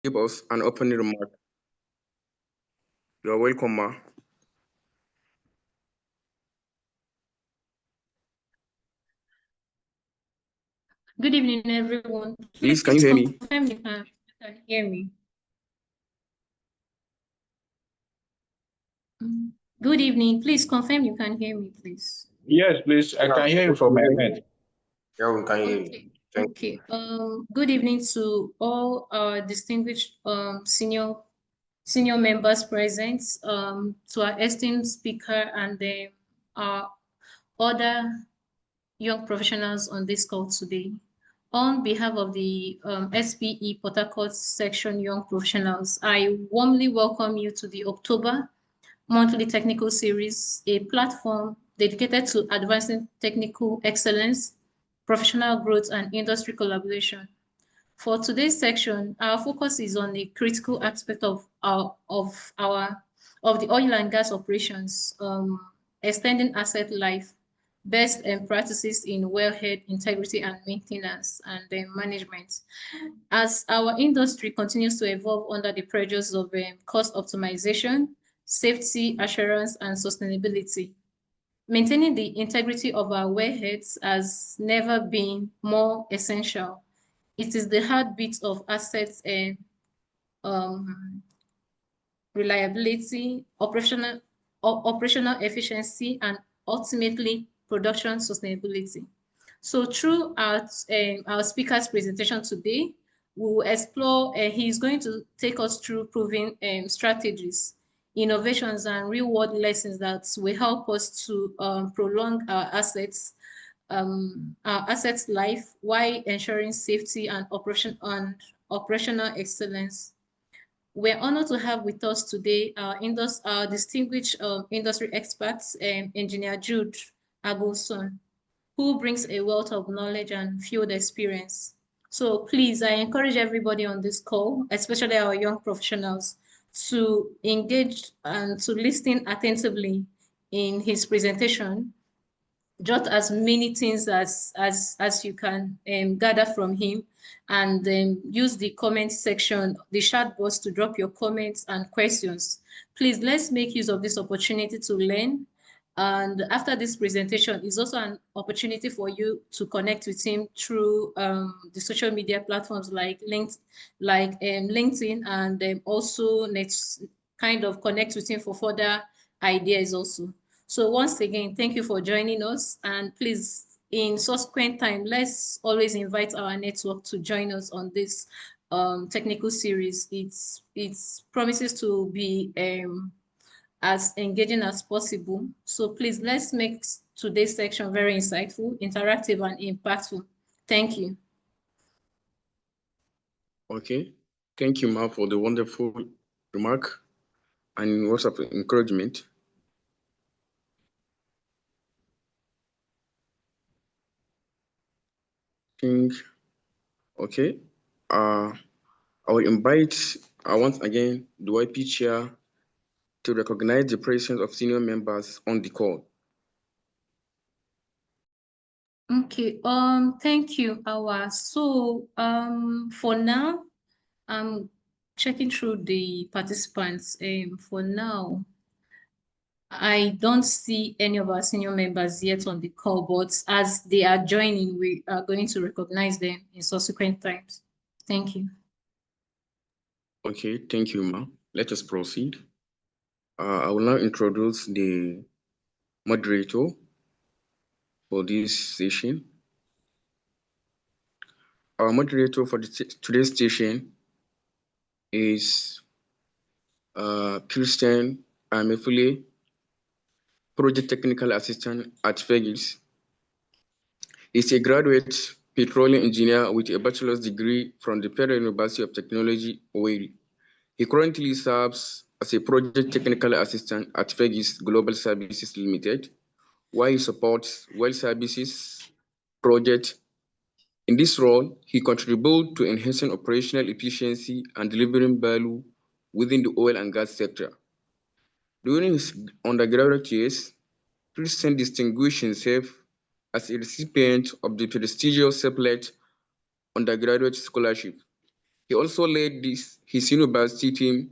give us an opening remark. You're welcome, ma. Good evening, everyone. Please, can you hear me? Confirm you can hear me. Good evening. Please confirm you can hear me, please. Yes, please. I can hear you from my end. Yeah, we can hear you. Okay. Good evening to all our distinguished senior members present, to our esteemed speaker, and our other young professionals on this call today. On behalf of the SPE Port Harcourt Section Young Professionals, I warmly welcome you to the October Monthly Technical Series, a platform dedicated to advancing technical excellence, professional growth, and industry collaboration. For today's section, our focus is on a critical aspect of the oil and gas operations, extending asset life, best practices in wellhead integrity and maintenance and management. As our industry continues to evolve under the pressures of cost optimization, safety assurance, and sustainability, maintaining the integrity of our wellheads has never been more essential. It is the heartbeat of assets and reliability, operational efficiency, and ultimately production sustainability. So throughout our speaker's presentation today, we will explore, he's going to take us through proven strategies, innovations, and real-world lessons that will help us to prolong our assets life while ensuring safety and operational excellence. We're honored to have with us today our distinguished industry experts, Engineer Jude Agoson, who brings a wealth of knowledge and field experience. So please, I encourage everybody on this call, especially our young professionals, to engage and to listen attentively in his presentation. Jot as many things as you can gather from him, and use the comment section, the chat box, to drop your comments and questions. Please, let's make use of this opportunity to learn. And after this presentation is also an opportunity for you to connect with him through the social media platforms like LinkedIn, and also kind of connect with him for further ideas also. So once again, thank you for joining us, and please, in subsequent time, let's always invite our network to join us on this technical series. It promises to be as engaging as possible. So please, let's make today's section very insightful, interactive, and impactful. Thank you. Okay. Thank you, ma, for the wonderful remark and words of encouragement. Okay. I will invite once again the YP chair to recognize the presence of senior members on the call. Okay. Thank you, Awa. So for now, I'm checking through the participants. For now, I don't see any of our senior members yet on the call, but as they are joining, we are going to recognize them in subsequent times. Thank you. Okay, thank you, ma. Let us proceed. I will now introduce the moderator for this session. Our moderator for today's session is Christian Amefule, Project Technical Assistant at SPES. He's a graduate petroleum engineer with a bachelor's degree from the Federal University of Technology, Owerri. He currently serves as a Project Technical Assistant at SPES Global Services Limited, while he supports well services project. In this role, he contributes to enhancing operational efficiency and delivering value within the oil and gas sector. During his undergraduate years, Christian distinguished himself as a recipient of the prestigious Seplet undergraduate scholarship. He also led his university team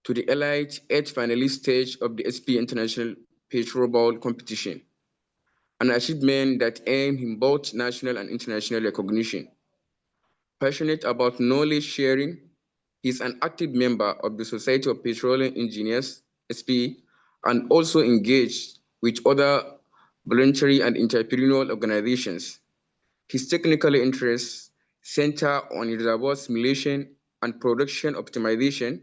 to the elite 8th finalist stage of the SP International Petrol Bowl competition, an achievement that earned him both national and international recognition. Passionate about knowledge sharing, he is an active member of the Society of Petroleum Engineers, SP, and also engaged with other voluntary and entrepreneurial organizations. His technical interests center on reservoir simulation and production optimization,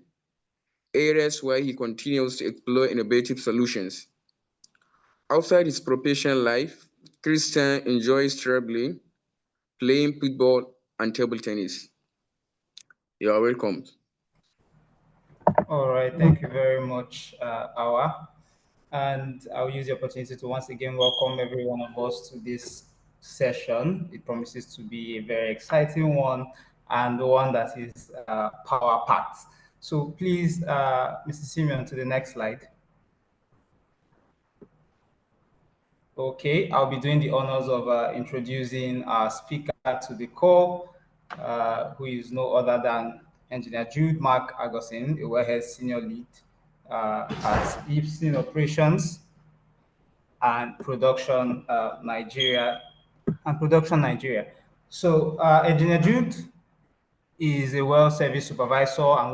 areas where he continues to explore innovative solutions. Outside his professional life, Christian enjoys traveling, playing football, and table tennis. You are welcome. All right, thank you very much, Awa. And I'll use the opportunity to once again welcome every one of us to this session. It promises to be a very exciting one and one that is power packed. So please, Mr. Simeon, to the next slide. Okay, I'll be doing the honors of introducing our speaker to the call, who is no other than Engineer Jude Mark Agosin, a Wellhead Senior Lead at Ipsin Operations and Production Nigeria. So, Engineer Jude is a well service supervisor and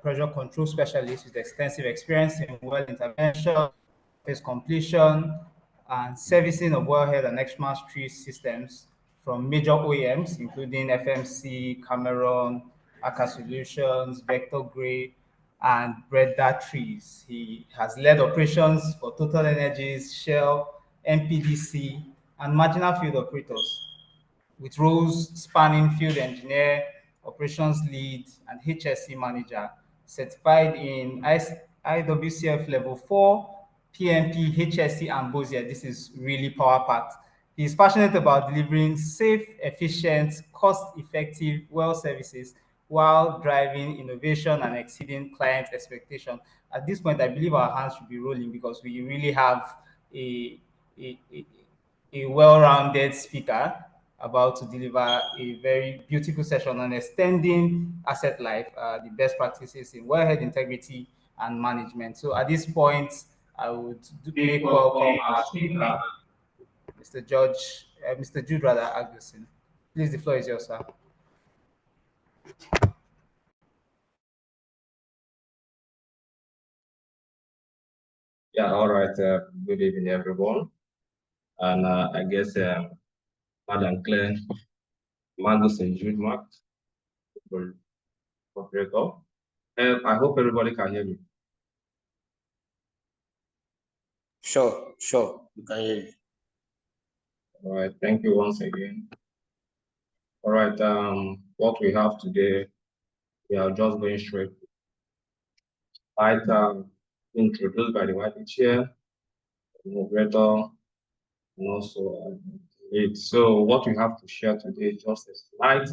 pressure control specialist with extensive experience in well intervention, phase completion, and servicing of wellhead and Exmarsh tree systems from major OEMs, including FMC, Cameron, Aker Solutions, Vector Gray, and Breda Trees. He has led operations for Total Energies, Shell, MPDC, and marginal field operators, with roles spanning field engineer, operations lead, and HSC manager, certified in IWCF level 4, PMP, HSC, and BOSIA. This is really power packed. He is passionate about delivering safe, efficient, cost-effective well services while driving innovation and exceeding client expectation. At this point, I believe our hands should be rolling because we really have a, a well-rounded speaker about to deliver a very beautiful session on extending asset life, the best practices in wellhead integrity and management. So at this point, I would make welcome our speaker, Mr. Jude Agustin. Please, the floor is yours, sir. Yeah, all right. Good evening, everyone. And I guess Madam Claire, Magnus and Jude Mark will operator. I hope everybody can hear me. Sure, you can hear you. All right, thank you once again. All right, what we have today, we are just going straight. Right, introduced by the white chair, moderator, and also so what we have to share today is just a slight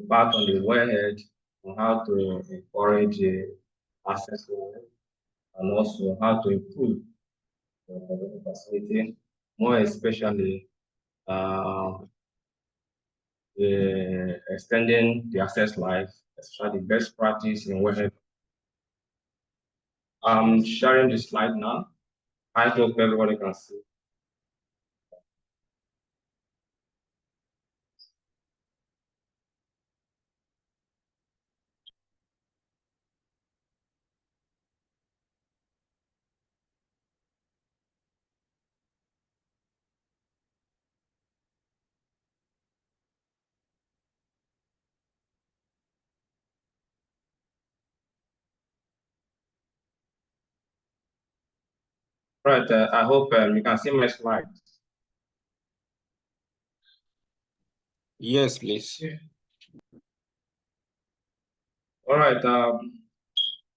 back on the wellhead on how to encourage access to and also how to improve the facility, more especially extending the access life, especially the best practice in wellhead. I'm sharing the slide now. I hope everybody can see. Right, I hope you can see my slide. Yes, please. All right,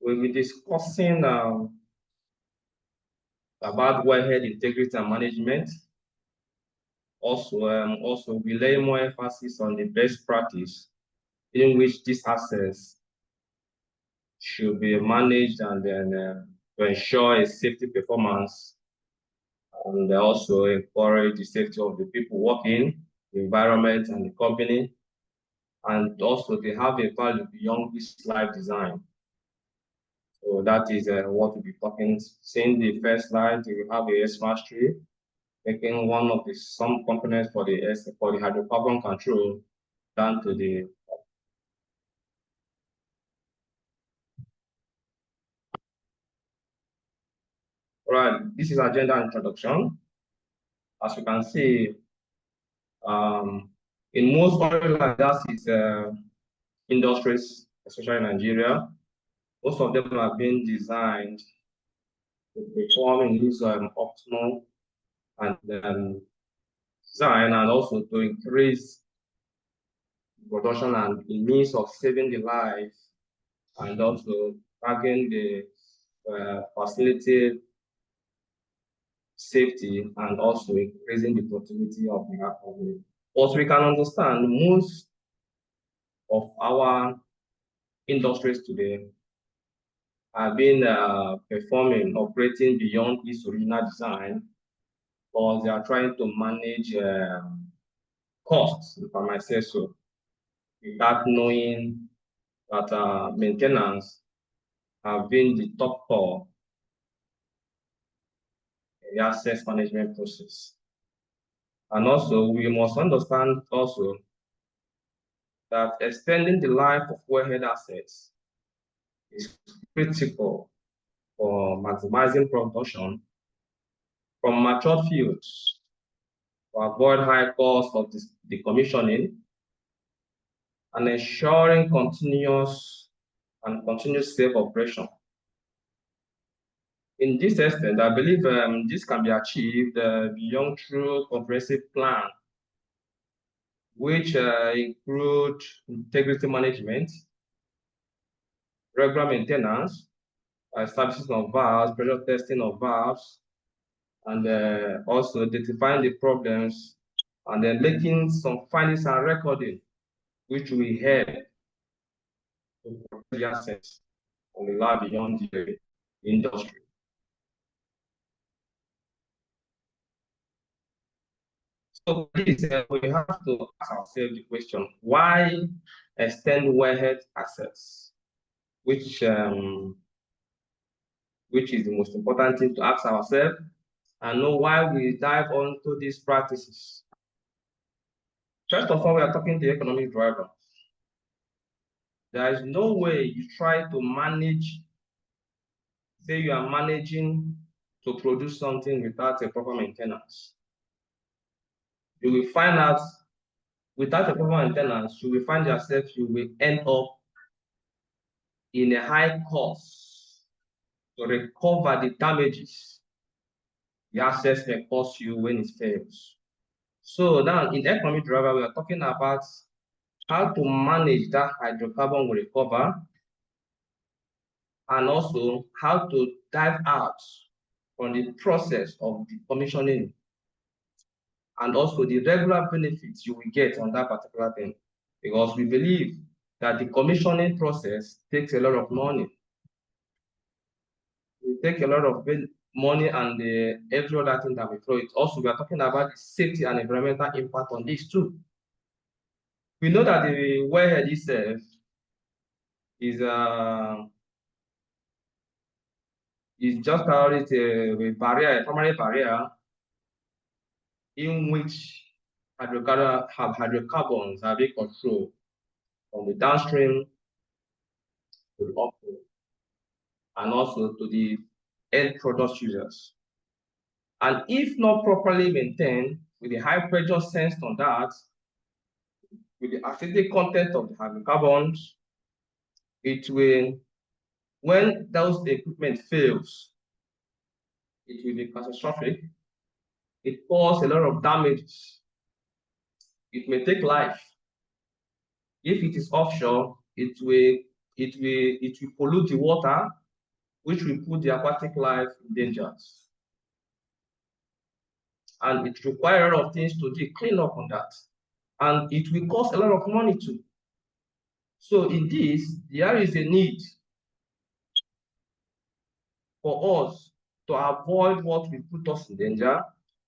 we'll be discussing about wellhead integrity and management. Also, we lay more emphasis on the best practice in which this access should be managed and then to ensure a safety performance and also encourage the safety of the people working, the environment, and the company, and also they have a value beyond this slide design. So that is what we'll be talking. Seeing the first slide, we have a SPES103, making one of the some components for the hydrocarbon control down to the right. This is agenda introduction. As you can see, in most oil and gas industries, especially in Nigeria, most of them have been designed to perform in this optimal and design, and also to increase production and in means of saving the life, and also tagging the facility safety, and also increasing the productivity of the company. But we can understand most of our industries today have been operating beyond its original design, because they are trying to manage costs, if I might say so, without knowing that maintenance have been the top core in the asset management process. And also, we must understand also that extending the life of wellhead assets is critical for maximizing production from matured fields to avoid high costs of decommissioning and ensuring continuous safe operation. In this extent, I believe this can be achieved beyond through comprehensive plan, which include integrity management, regular maintenance, services of valves, pressure testing of valves, and also identifying the problems, and then making some findings and recording, which we help to protect the assets and the life beyond the industry. So this, we have to ask ourselves the question: why extend wellhead assets? Which is the most important thing to ask ourselves, and know why we dive onto these practices. First of all, we are talking the economic driver. There is no way you try to manage, say you are managing to produce something without a proper maintenance. You will find out without a proper maintenance, you will find yourself, you will end up in a high cost to recover the damages the assets may cause you when it fails. So now in economic driver, we are talking about how to manage that hydrocarbon we recover, and also how to dive out from the process of decommissioning, and also the regular benefits you will get on that particular thing. Because we believe that the commissioning process takes a lot of money. It takes a lot of money, and every other thing that we throw it. Also, we are talking about the safety and environmental impact on this too. We know that the wellhead itself is just a barrier, a primary barrier in which hydrocarbons are being controlled from the downstream to the upstream, and also to the end product users. And if not properly maintained, with the high pressure sensed on that, with the acidic content of the hydrocarbons, it will, when those equipment fails, it will be catastrophic. It causes a lot of damage. It may take life. If it is offshore, it will pollute the water, which will put the aquatic life in danger. And it requires a lot of things to do clean up on that. And it will cost a lot of money too. So in this, there is a need for us to avoid what will put us in danger,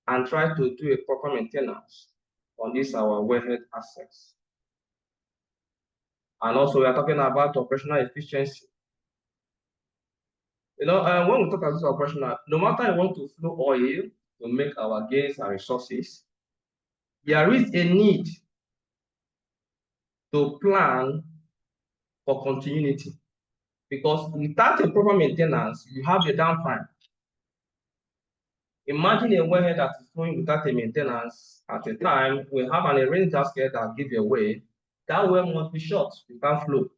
and try to do a proper maintenance on this our wellhead assets. And also we are talking about operational efficiency. You know, when we talk about operational, no matter you want to flow oil to make our gains and resources, there is a need to plan for continuity, because without a proper maintenance, you have a downtime. Imagine a wellhead that is flowing without a maintenance. At a time, we have an rain gasket that gives away. That well must be shut. You can't flow.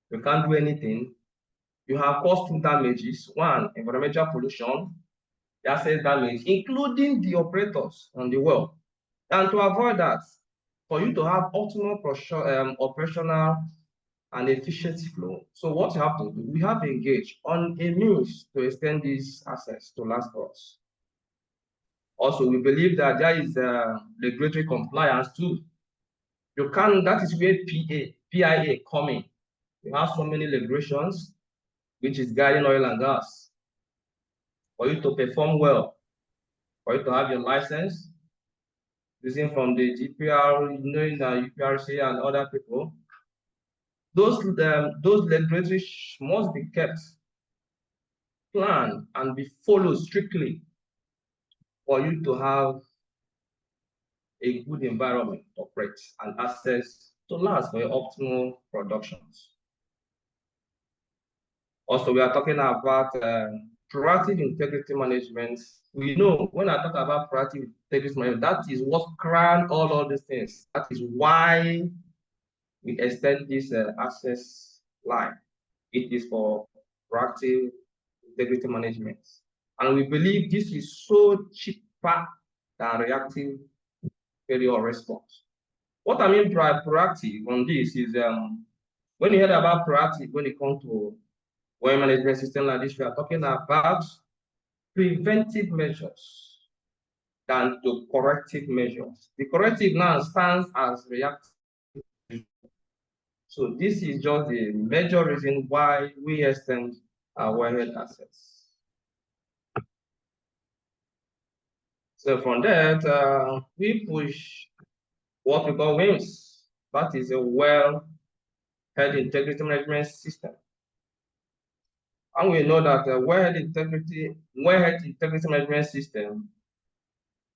You can't do anything. You have caused two damages. One, environmental pollution, the asset damage, including the operators on the well. And to avoid that, for you to have optimal operational and efficiency flow, so what you have to do, we have engaged on a means to extend these assets to last us. Also, we believe that there is regulatory compliance too. You can, that is where PIA coming. You have so many regulations, which is guiding oil and gas. For you to perform well, for you to have your license, using from the GPR, knowing the UPRC and other people, those regulatories must be kept, planned, and be followed strictly for you to have a good environment to operate and access to last for your optimal productions. Also, we are talking about proactive integrity management. We know when I talk about proactive integrity management, that is what crown all these things. That is why we extend this access line. It is for proactive integrity management. And we believe this is so cheaper than reactive failure response. What I mean by proactive on this is when you hear about proactive, when it comes to well management system like this, we are talking about preventive measures than to corrective measures. The corrective now stands as reactive. So this is just the major reason why we extend our wellhead assets. So from that, we push what we call WIMS. That is a wellhead integrity management system. And we know that the wellhead integrity management system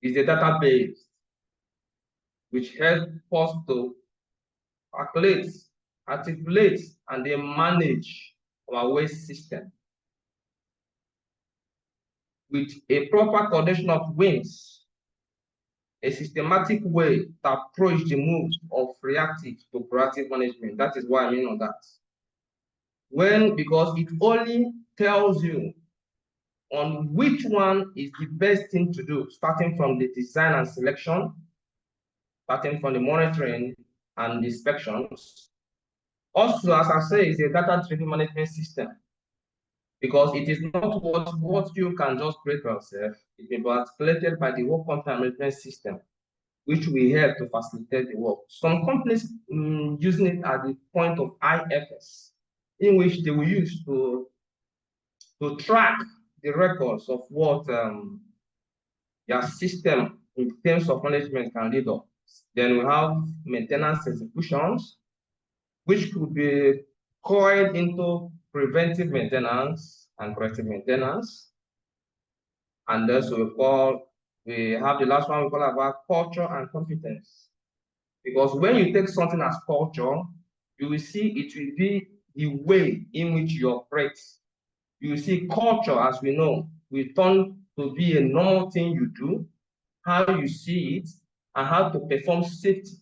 is a database which helps us to calculate, articulate, and then manage our waste system with a proper coordination of WIMS, a systematic way to approach the move of reactive to proactive management. That is what I mean on that. Because it only tells you on which one is the best thing to do, starting from the design and selection, starting from the monitoring and the inspections. Also, as I say, it's a data-driven management system, because it is not what you can just create yourself. It is articulated by the work content management system, which we help to facilitate the work. Some companies using it at the point of IFS, in which they will use to track the records of what their system in terms of management can lead up. Then we have maintenance executions, which could be coiled into preventive maintenance and corrective maintenance. And also we have the last one we call about culture and competence. Because when you take something as culture, you will see it will be the way in which you operate. You will see culture, as we know, will turn to be a normal thing you do, how you see it, and how to perform safety.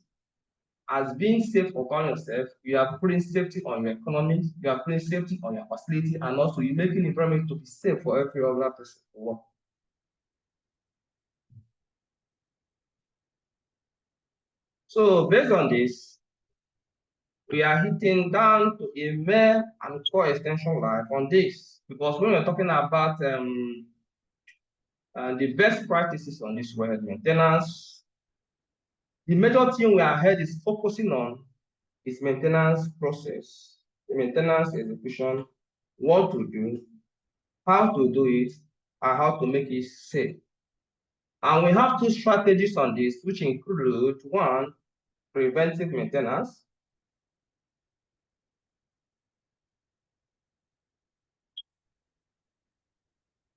As being safe upon yourself, you are putting safety on your economy, you are putting safety on your facility, and also you're making the environment to be safe for every other person to work. So based on this, we are hitting down to a mere and core extension life on this, because when we're talking about the best practices on this wellhead maintenance, the major thing we are ahead is focusing on is maintenance process, the maintenance execution, what to do, how to do it, and how to make it safe. And we have two strategies on this, which include one, preventive maintenance,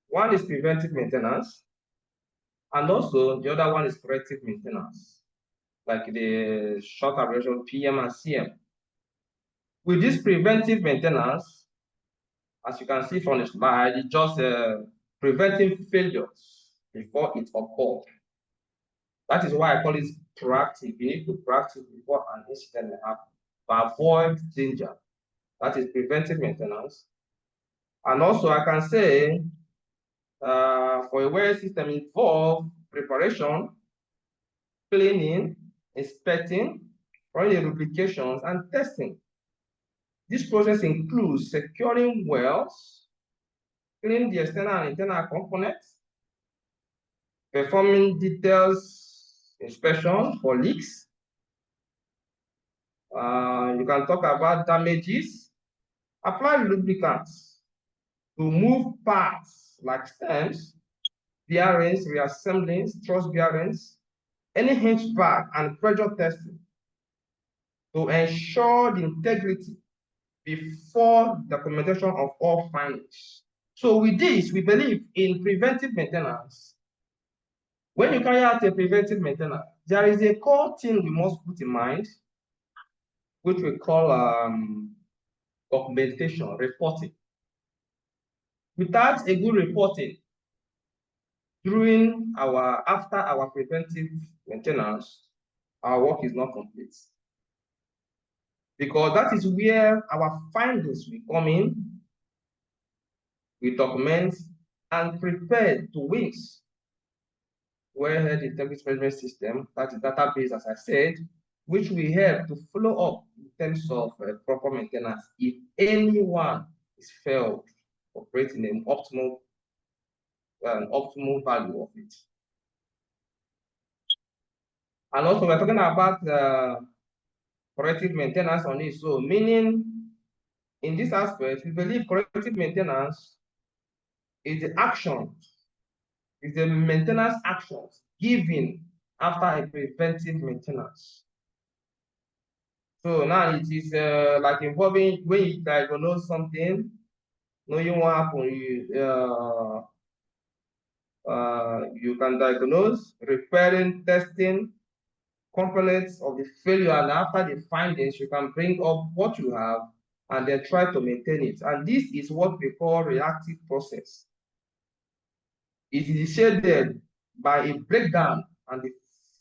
One is preventive maintenance, and also the other one is corrective maintenance, like the short abbreviation PM and CM. With this preventive maintenance, as you can see from the slide, it's just preventing failures before it occurs. That is why I call it proactive. You need to practice before an incident may happen to avoid danger. That is preventive maintenance. And also I can say for a well system involve preparation, cleaning, inspecting, running lubrications, and testing. This process includes securing wells, cleaning the external and internal components, performing details inspection for leaks. You can talk about damages, apply lubricants to move parts like stems, bearings, reassemblings, truss bearings, any hinge back, and pressure testing to ensure the integrity before documentation of all findings. So with this, we believe in preventive maintenance. When you carry out a preventive maintenance, there is a core thing we must put in mind, which we call documentation, reporting. Without a good reporting after our preventive maintenance, our work is not complete. Because that is where our findings will come in. We document and prepare to wings wellhead integrity management system, that is database, as I said, which will help to follow up in terms of proper maintenance if anyone is failed operating an optimal value of it. And also we're talking about corrective maintenance on it. So meaning in this aspect, we believe corrective maintenance is the action, is the maintenance actions given after a preventive maintenance. So now it is like involving when you diagnose something, knowing what happened, you can diagnose, repairing, testing components of the failure, and after the findings, you can bring up what you have and then try to maintain it. And this is what we call reactive process. It is initiated by a breakdown and the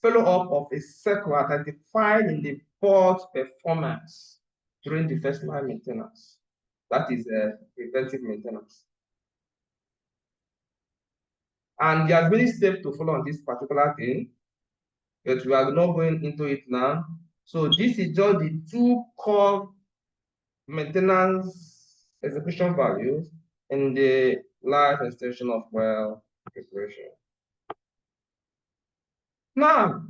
follow-up of a circle identified in the fault performance during the first line maintenance. That is preventive maintenance. And there are many steps to follow on this particular thing, but we are not going into it now. So this is just the two core maintenance execution values in the life extension of well preparation. Now,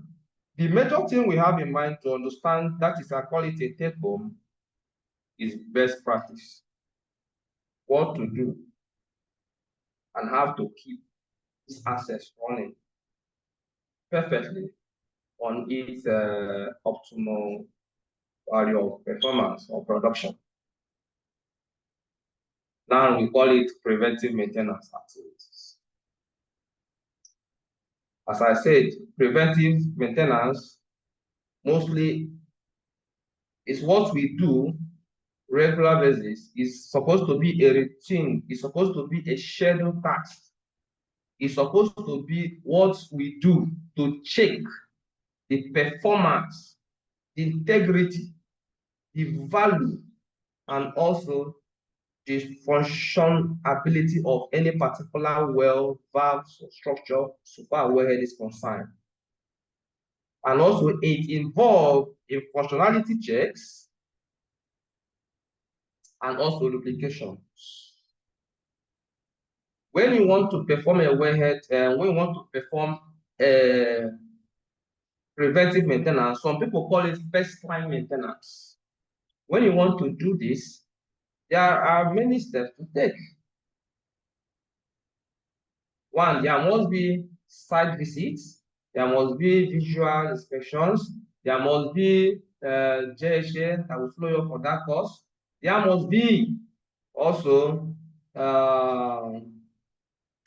the major thing we have in mind to understand, that is, I call it a take home, is best practice. What to do and how to keep this assets running perfectly on its optimal value of performance or production. Now we call it preventive maintenance activities. As I said, preventive maintenance mostly is what we do regular basis. Is supposed to be a routine, it's supposed to be a scheduled task. It's supposed to be what we do to check the performance, the integrity, the value, and also the functionability of any particular well, valve, or structure so far wellhead is concerned. And also it involves in functionality checks and also lubrications. When you want to perform a wellhead, when you want to perform preventive maintenance, some people call it first line maintenance. When you want to do this, there are many steps to take. One, there must be site visits, there must be visual inspections, there must be JHA that will follow you up for that course. There must be also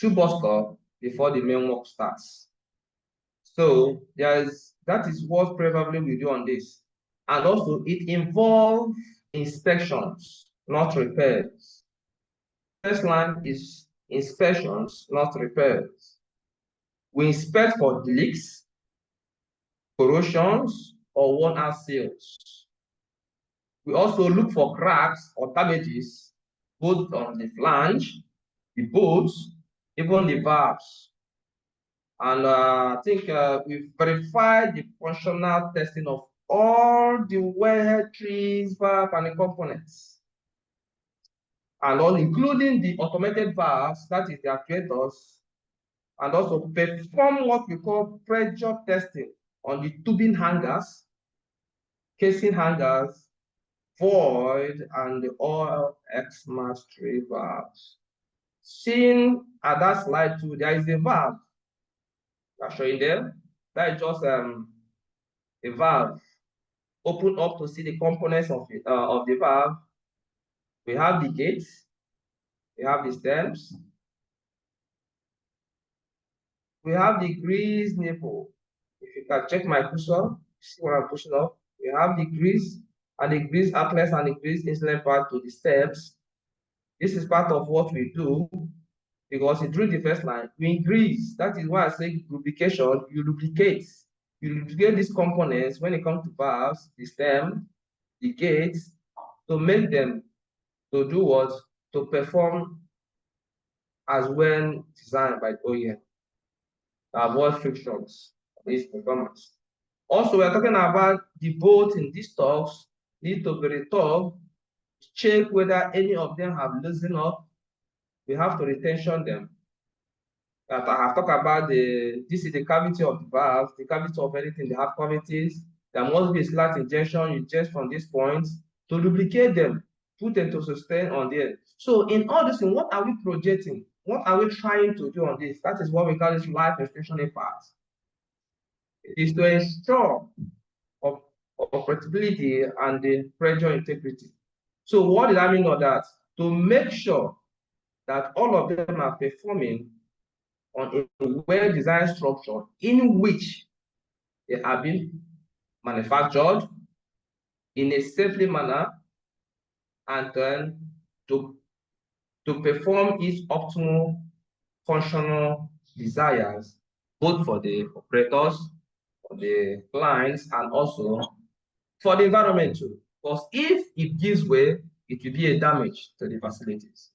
2 bus stop before the main work starts. So that is what probably we do on this. And also it involves inspections, not repairs. First line is inspections, not repairs. We inspect for leaks, corrosions, or worn out seals. We also look for cracks or damages, both on the flange, the bolts, even the valves. And I think we've verified the functional testing of all the wellhead trees, valve, and the components. And all, including the automated valves, that is the actuators, and also perform what we call pressure testing on the tubing hangers, casing hangers, void, and the oil X-mass tray valves. Seen at that slide too, there is a valve I'm showing there. That is just a valve. Open up to see the components of the valve. We have the gates, we have the stems, we have the grease nipple. If you can check my cursor, see what I'm pushing up. We have the grease and the grease outlets and the grease insulin part to the steps. This is part of what we do because during the first line, we grease. That is why I say lubrication, you lubricate. You lubricate these components when it comes to valves, the stem, the gates, to make them to do what? To perform as when designed by OEM. Avoid frictions of this performance. Also, we're talking about the bolt in these tubs need to be retorqued, check whether any of them have loosened up. We have to retension them. That I have talked about this is the cavity of the valve, the cavity of anything, they have cavities. There must be a slight injection, you inject from this point to lubricate them, put them to sustain on there. So in all this, what are we projecting? What are we trying to do on this? That is what we call this life extension part. It is to ensure of operability and the pressure integrity. So what did I mean by that? To make sure that all of them are performing on a well-designed structure in which they have been manufactured in a safely manner, and then to perform its optimal functional desires, both for the operators, for the clients, and also for the environment too. Because if it gives way, it will be a damage to the facilities.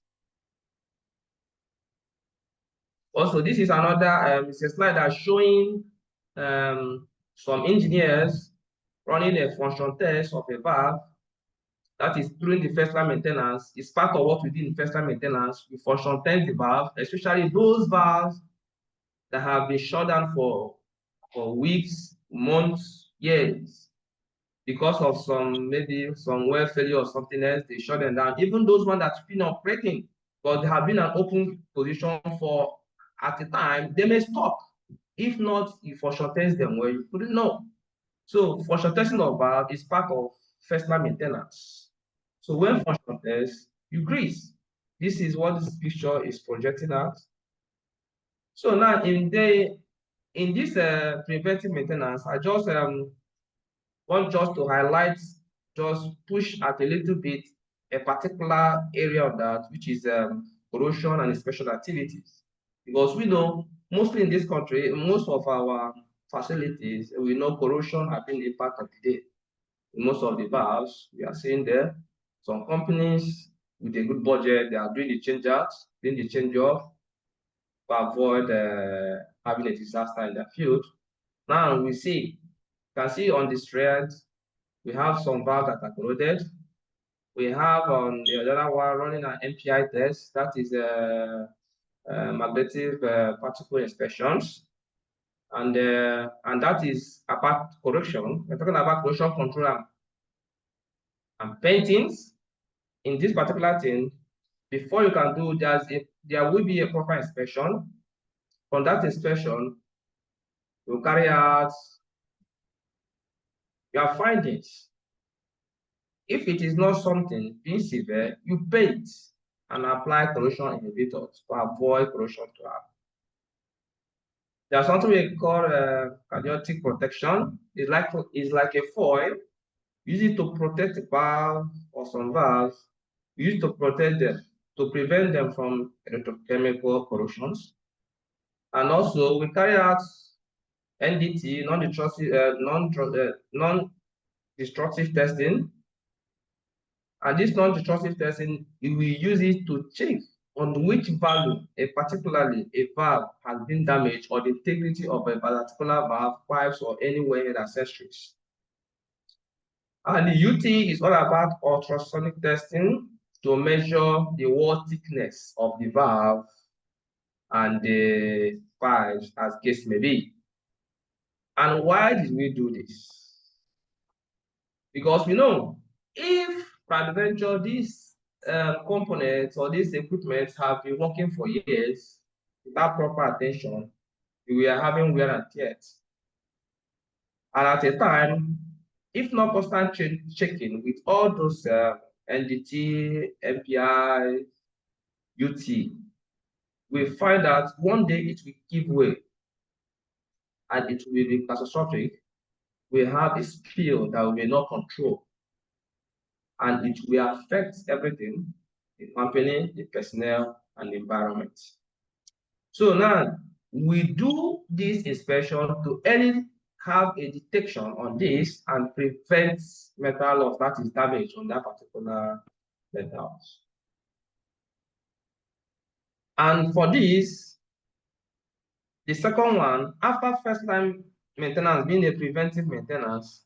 Also, this is another it's a slide that's showing some engineers running a function test of a valve. That is during the first line maintenance. It's part of what we do in first line maintenance. We function test the valve, especially those valves that have been shut down for weeks, months, years, because of maybe some well failure or something else. They shut them down. Even those ones that's been operating, but they have been an open position for at the time, they may stop. If not, you function test them where you couldn't know. So function testing of valve is part of first line maintenance. So when function test, you grease. This is what this picture is projecting out. So now in this preventive maintenance, I just want to highlight, just push at a little bit a particular area of that, which is corrosion and inspection activities. Because we know mostly in this country, most of our facilities, we know corrosion has been a part of the day. Most of the valves we are seeing there, some companies with a good budget, they are doing the change out, doing the change off to avoid having a disaster in the field. Now we see, you can see on this thread, we have some valves that are corroded. We have on the other one running an MPI test, that is magnetic particle inspections. And that is about correction. We're talking about corrosion control and paintings. In this particular thing, before you can do, there will be a proper inspection. From that inspection, you carry out your findings. If it is not something being severe, you paint. and apply corrosion inhibitors to avoid corrosion to happen. There's something we call cardiotic protection. It's like a foil. Use it to protect the valve or some valves. Use to protect them to prevent them from electrochemical corrosions. And also, we carry out NDT, non-destructive testing. And this non-destructive testing, we use it to check on which value, particularly a valve, has been damaged, or the integrity of a particular valve, pipes, or any wellhead accessories. And the UT is all about ultrasonic testing to measure the wall thickness of the valve and the pipes, as case may be. And why did we do this? Because we know if peradventure these components or these equipment have been working for years without proper attention, we are having wear and tear. And at a time, if not constant checking with all those NDT, MPI, UT, we find that one day it will give way and it will be catastrophic. We have a spill that we may not control, and it will affect everything, the company, the personnel, and the environment. So now we do this inspection to have a detection on this and prevent metal loss that is damage on that particular metals. And for this, the second one, after first time maintenance being a preventive maintenance,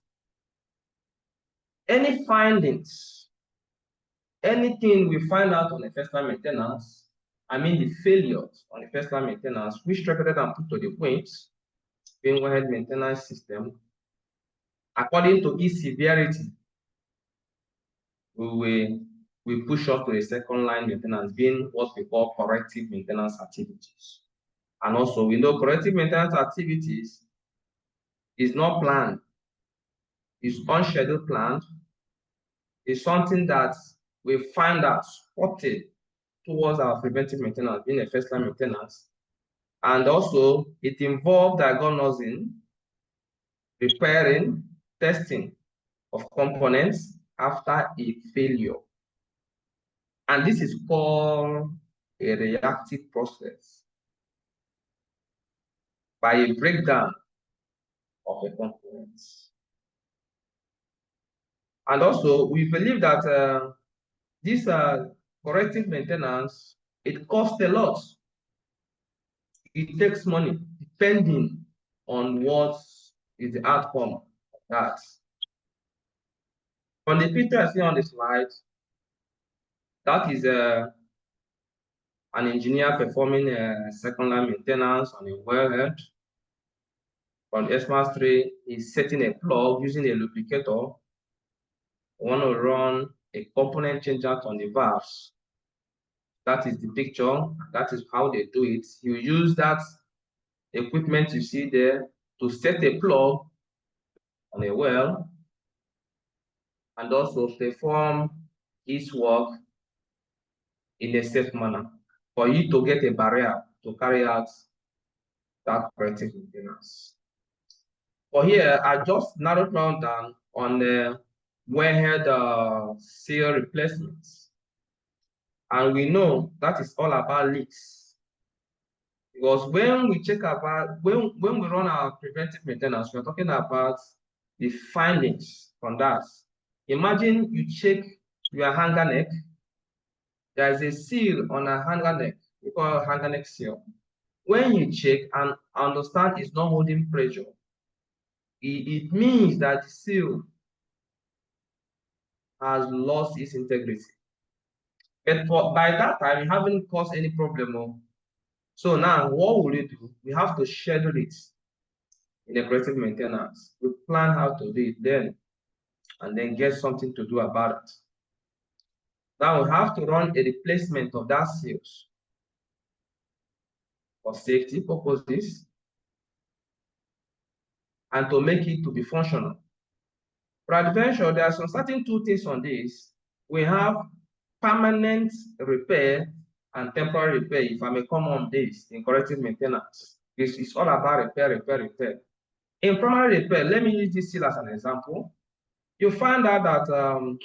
any findings, anything we find out on the first time maintenance, I mean the failures on the first time maintenance, which recorded and put to the point, being wellhead maintenance system, according to its severity, we push up to the second line maintenance, being what we call corrective maintenance activities. And also, we know corrective maintenance activities is not planned, it's unscheduled planned, it's something that we find out spotted towards our preventive maintenance, being a first line maintenance. And also, it involved diagnosing, repairing, testing of components after a failure. And this is called a reactive process by a breakdown of the components. And also, we believe that this corrective maintenance, it costs a lot. It takes money, depending on what is the outcome of that. From the picture I see on the slide, that is an engineer performing second line maintenance on a wellhead. From the SPES103, he's setting a plug using a lubricator. We want to run a component change out on the valves. That is the picture. That is how they do it. You use that equipment you see there to set a plug on a well and also perform his work in a safe manner for you to get a barrier to carry out that corrective maintenance. For here, I just narrowed down on the wellhead seal replacements. And we know that is all about leaks. Because when we check about, when we run our preventive maintenance, we're talking about the findings from that. Imagine you check your hanger neck. There is a seal on a hanger neck. We call it hanger neck seal. When you check and understand it's not holding pressure, it means that the seal has lost its integrity. But by that time, you haven't caused any problem. So now, what will you do? We have to schedule it in a corrective maintenance. We plan how to do it then, and then get something to do about it. Now we have to run a replacement of that seals for safety purposes and to make it to be functional. For adventure, there are some certain two things on this. We have permanent repair and temporary repair, if I may come on this in corrective maintenance. It's all about repair. In primary repair, let me use this seal as an example. You find out that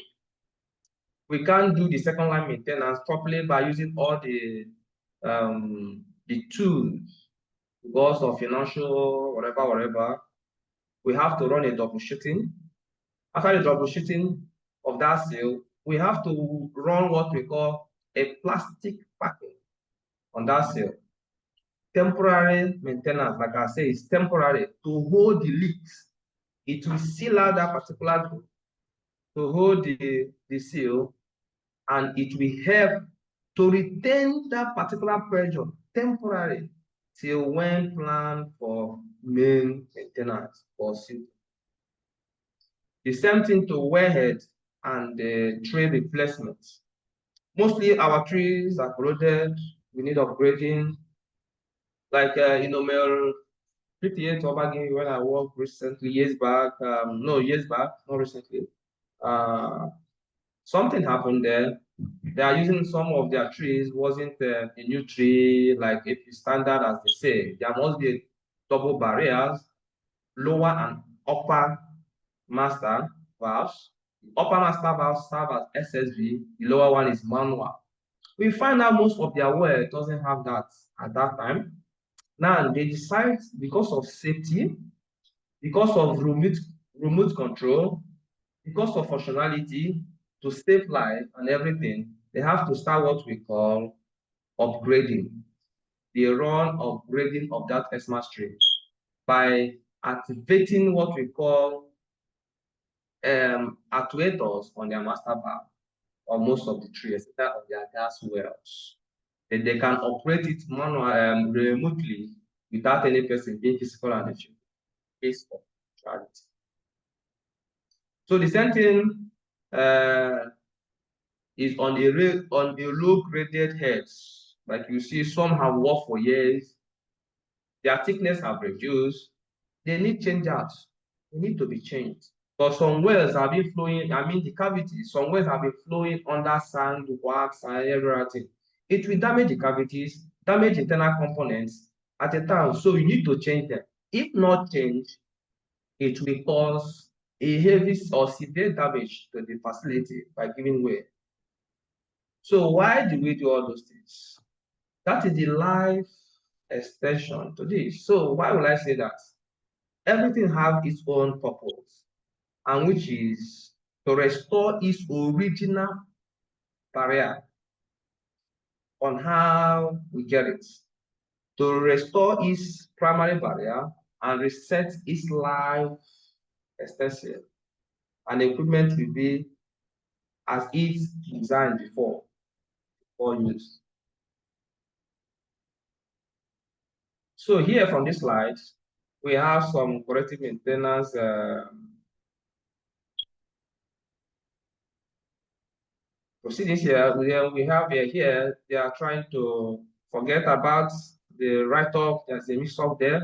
we can't do the second line maintenance properly by using all the tools because of financial whatever. We have to run a troubleshooting. After the troubleshooting of that seal, we have to run what we call a plastic packing on that seal. Temporary maintenance, like I say, is temporary to hold the leaks. It will seal out that particular group to hold the seal, and it will help to retain that particular pressure temporary till when planned for main maintenance or seal. The same thing to wellhead and tray replacements. Mostly our trees are corroded, we need upgrading. Like Mel 58 Obagi, when I worked recently, years back, not recently, something happened there. They are using some of their trees, wasn't a new tree, like if it's standard as they say. There must be double barriers, lower and upper master valves. The upper master valves serve as SSV, the lower one is manual. We find out most of their well doesn't have that at that time. Now they decide, because of safety, because of remote control, because of functionality, to save life and everything, they have to start what we call upgrading. They run upgrading of that SMAS tree by activating what we call actuators on their master valve or most of the trees, that of their gas wells. Then they can operate it manually, remotely, without any person being physical and efficient. Based on neutrality. So the same thing is on the low graded heads. Like you see, some have worked for years, their thickness have reduced, they need change out, they need to be changed. But some wells have been flowing, the cavities, some wells have been flowing under sand, wax, and everything. It will damage the cavities, damage internal components at a time, so you need to change them. If not changed, it will cause a heavy or severe damage to the facility by giving way. So why do we do all those things? That is the life extension to this. So why will I say that? Everything has its own purpose, and which is to restore its original barrier on how we get it, to restore its primary barrier and reset its life extension. And equipment will be as it's designed before use. So here from this slide, we have some corrective maintenance proceedings here. We have here, they are trying to forget about the write-off, there's a mix-up there.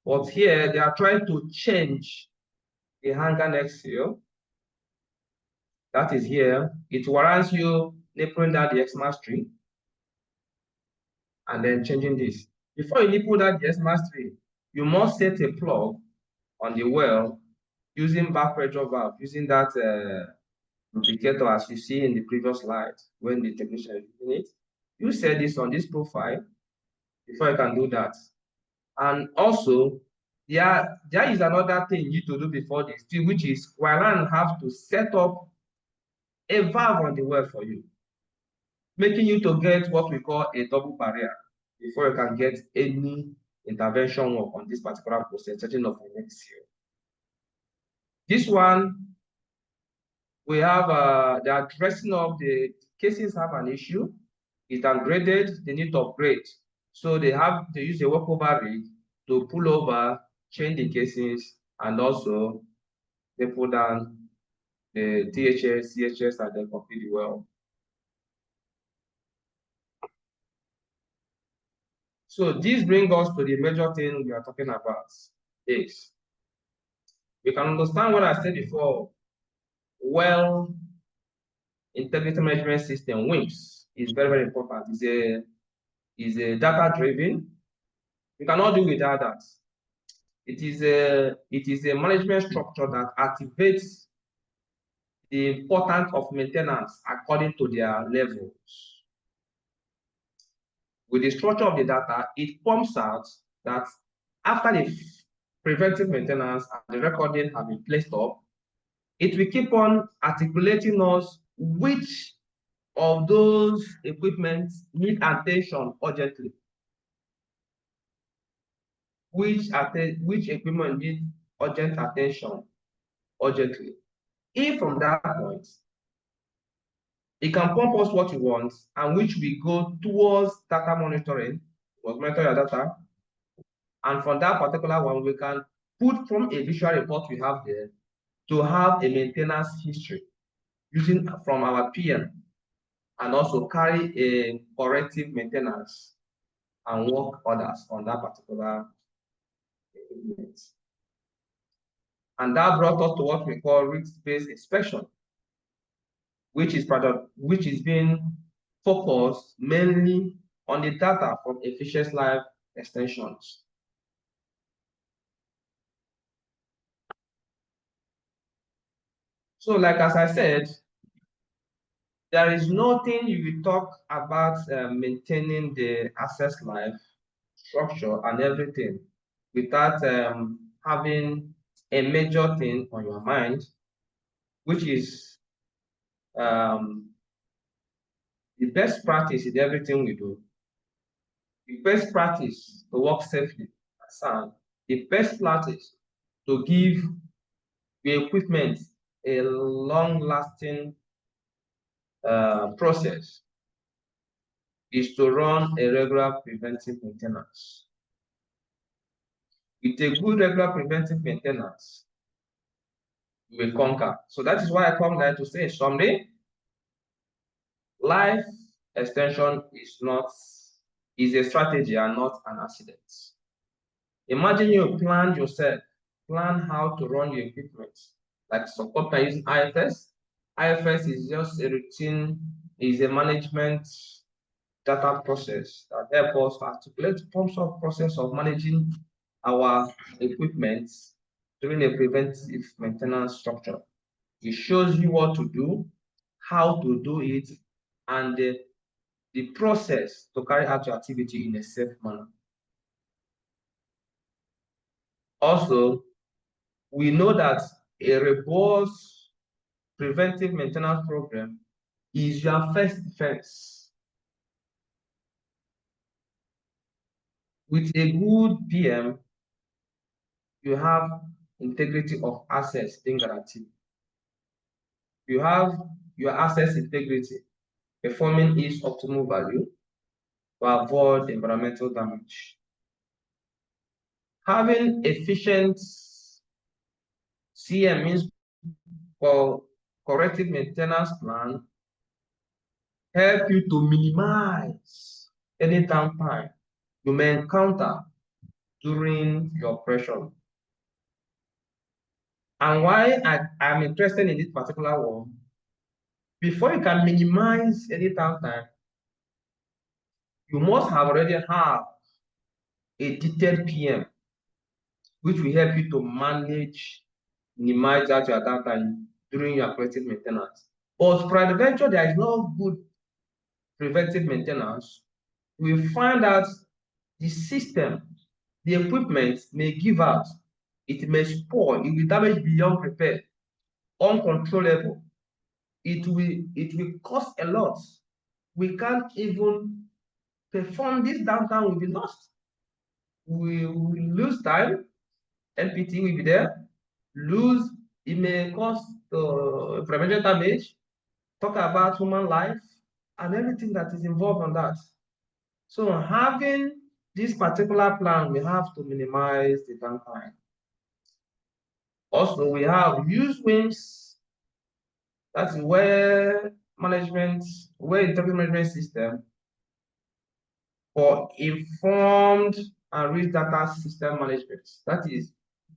But here, they are trying to change the hanger neck seal. That is here. It warrants you nipping down the SMAS tree and then changing this. Before you nipple down the SMAS tree, you must set a plug on the well using back pressure valve, using that lubricator as you see in the previous slide when the technician is using it. You set this on this profile before you can do that. And also, there is another thing you need to do before this, which is Quailan have to set up a valve on the well for you, making you to get what we call a double barrier before you can get any intervention work on this particular process, setting up the next year. This one, we have the addressing of the cases have an issue. It's ungraded, they need to upgrade. So they have to use a walkover rig to pull over, change the casings, and also they put down the THS, CHS, and then complete the well. So this brings us to the major thing we are talking about. Is we can understand what I said before. Well integrity management system, WIMS, is very, very important. Is a data-driven. You cannot do without that. It is a management structure that activates the importance of maintenance according to their levels. With the structure of the data, it pumps out that after the preventive maintenance and the recording have been placed up, it will keep on articulating us which of those equipment need attention urgently. Which equipment need urgent attention urgently. If from that point, it can pump us what we want, and which we go towards data monitoring, monitor your data, and from that particular one, we can put from a visual report we have there to have a maintenance history using from our PM, and also carry a corrective maintenance and work orders on that particular equipment. And that brought us to what we call risk-based inspection, which is being focused mainly on the data from efficient life extensions. So, like as I said, there is nothing you will talk about maintaining the access life structure and everything without having a major thing on your mind, which is the best practice in everything we do. The best practice to work safely and sound. The best practice to give the equipment a long-lasting process is to run a regular preventive maintenance. With a good regular preventive maintenance, you will conquer. So that is why I come there to say someday, life extension is a strategy and not an accident. Imagine you plan how to run your equipment. Like some companies using IFS. IFS is just a routine, is a management data process that helps us articulate pumps up process of managing our equipment during a preventive maintenance structure. It shows you what to do, how to do it, and the process to carry out your activity in a safe manner. Also, we know that a robust preventive maintenance program is your first defense. With a good PM, you have integrity of assets being guaranteed. You have your assets integrity performing its optimal value to avoid environmental damage. Having efficient CM means for corrective maintenance plan help you to minimize any downtime you may encounter during your operation. And why I'm interested in this particular one, before you can minimize any downtime, you must have already have a detailed PM, which will help you to minimize that your downtime during your corrective maintenance. But peradventure, there is no good preventive maintenance. We find that the system, the equipment may give out, it may spoil, it will damage beyond repair, uncontrollable. It will cost a lot. We can't even perform. This downtime will be lost. We will lose time. NPT will be there. It may cause environmental damage. Talk about human life and everything that is involved on that. So having this particular plan, we have to minimize the downtime. Also, we have use WIMS. That's where integrated management system for informed and rich data system management. That is,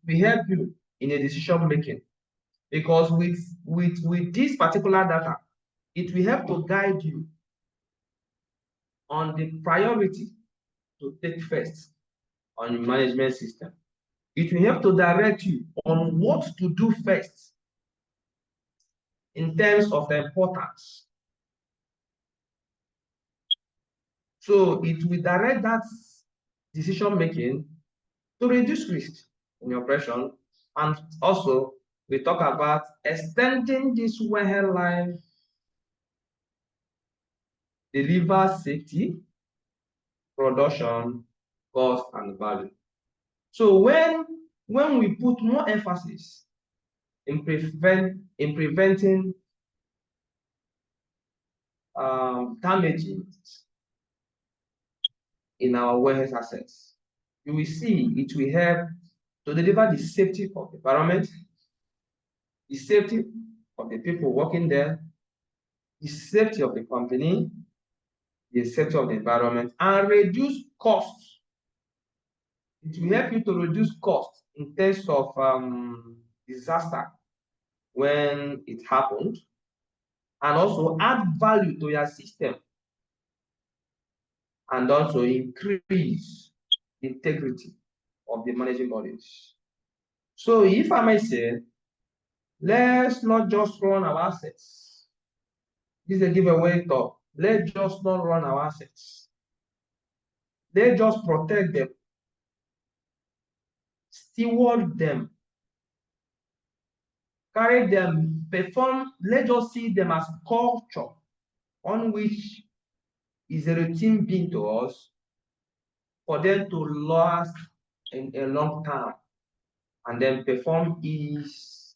we help you in a decision making, because with this particular data, it will help to guide you on the priority to take first on your management system. It will help to direct you on what to do first in terms of the importance. So it will direct that decision making to reduce risk in your operation. And also, we talk about extending this well life, deliver safety, production, cost, and value. So when we put more emphasis in preventing damages in our warehouse assets, you will see it will help to deliver the safety of the environment, the safety of the people working there, the safety of the company, the safety of the environment, and reduce costs. It will help you to reduce costs in terms of disaster when it happened, and also add value to your system, and also increase the integrity of the managing bodies. So if I may say, let's not just run our assets. This is a giveaway talk. Let's just not run our assets. Let's just protect them, steward them, carry them, perform. Let's just see them as culture on which is a routine being to us for them to last in a long time and then perform its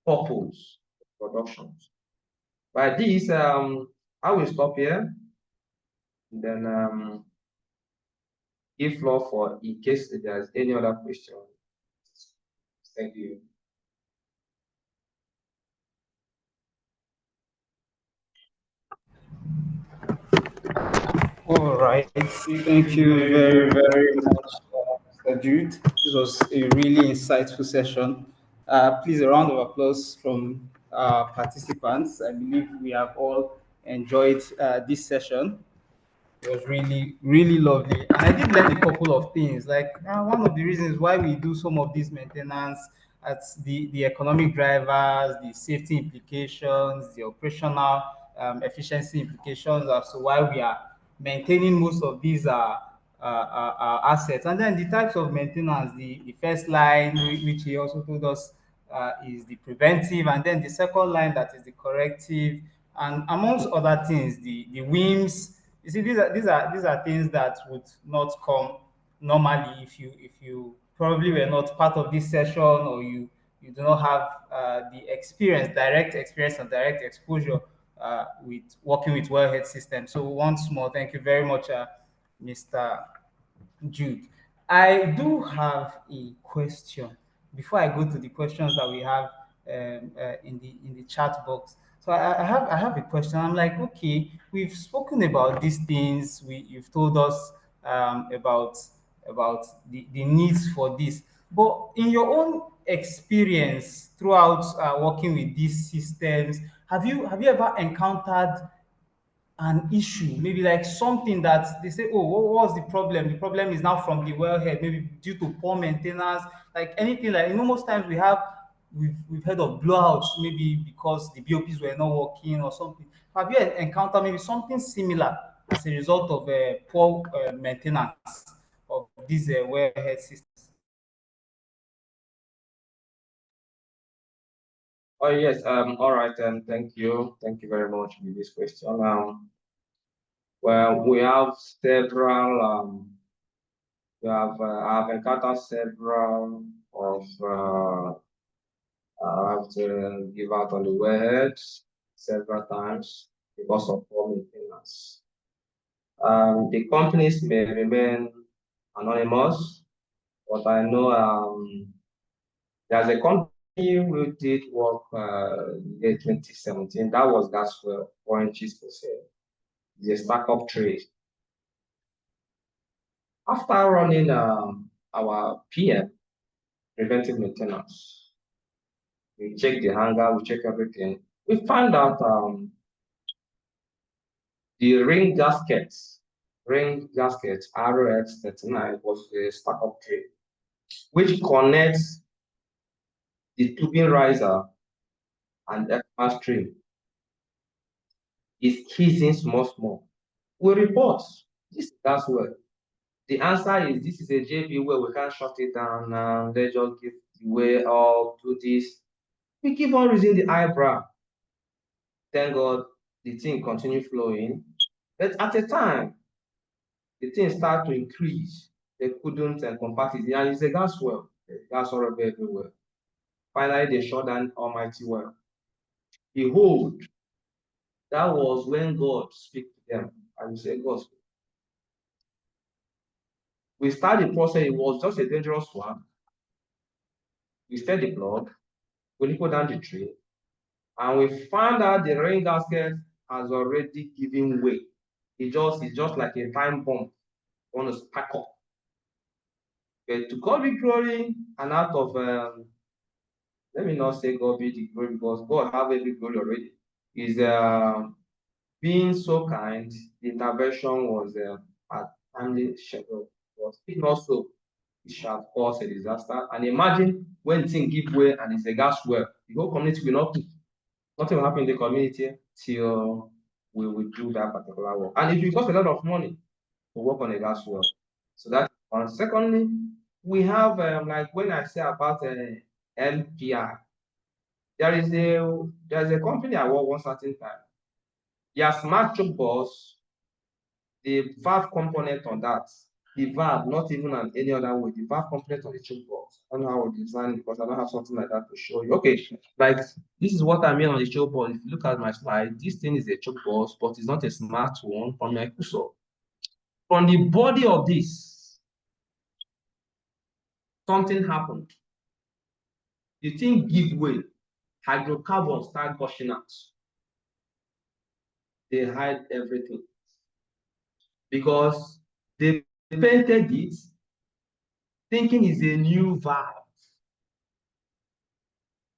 purpose productions. By this, I will stop here and then give floor for in case there's any other question. Thank you. All right. Thank you very, very much, Mr. Jude. This was a really insightful session. Please, a round of applause from our participants. I believe we have all enjoyed this session. It was really, really lovely. And I did learn a couple of things. Like one of the reasons why we do some of this maintenance at the economic drivers, the safety implications, the operational efficiency implications as to why we are maintaining most of these assets. And then the types of maintenance, the first line, which he also told us is the preventive, and then the second line that is the corrective, and amongst other things, the WIMS. You see, these are things that would not come normally if you probably were not part of this session, or you do not have the direct experience and direct exposure with working with wellhead systems. So once more, thank you very much, Mr. Jude. I do have a question before I go to the questions that we have in the chat box. So I have a question. I'm like, okay, we've spoken about these things. You've told us about the needs for this. But in your own experience throughout working with these systems, have you ever encountered an issue, maybe like something that they say, oh, what was the problem? The problem is now from the wellhead, maybe due to poor maintenance, like anything like, most times we've heard of blowouts, maybe because the BOPs were not working or something. Have you encountered maybe something similar as a result of poor maintenance of these wellhead systems? Oh yes, all right, thank you very much for this question. Well, we have several. I've encountered several of. I have to give out on the wellhead several times because of poor maintenance. The companies may remain anonymous, but I know there's a company who did work in 2017. That was gas well, 4 inches per sale. It's a startup trade. After running our PM, preventive maintenance, we check the hangar, we check everything. we found out the ring gaskets, RX39 was a startup tray, which connects the tubing riser and extra string. Is hissing small. We report this gas well. The answer is this is a JP where we can't shut it down now. They just give the way up, do this. We keep on raising the eyebrow. Thank God the thing continue flowing. But at a time, the thing start to increase. They couldn't compact it. And it's a gas well. Gas already everywhere. Finally, they shut down Almighty well. Behold, that was when God speak to them. I will say, God, we start the process. It was just a dangerous one. We fed the plug, we put down the tree, and we found out the rain gasket has already given way. It's just like a time bomb on a spark up. But to God be glory, and out of let me not say God be the glory because God have every glory already. Is being so kind. The intervention was at timely schedule. Was it not so? It shall cause a disaster. And imagine when things give way and it's a gas well, the whole community will not cook. Nothing will happen in the community till we will do that particular work. And it will cost a lot of money to work on a gas well. So that's one. Secondly, we have like when I say about LPI, there is a company I work one certain time. Their smart choke balls, the valve component on that, the valve, not even on any other way, the valve component on the choke balls. I don't know how to design it because I don't have something like that to show you. Okay, like this is what I mean on the choke ball. If you look at my slide, this thing is a choke balls, but it's not a smart one from my cursor. From the body of this, something happened. The thing give way, hydrocarbons start gushing out. They hide everything because they painted it thinking it's a new valve.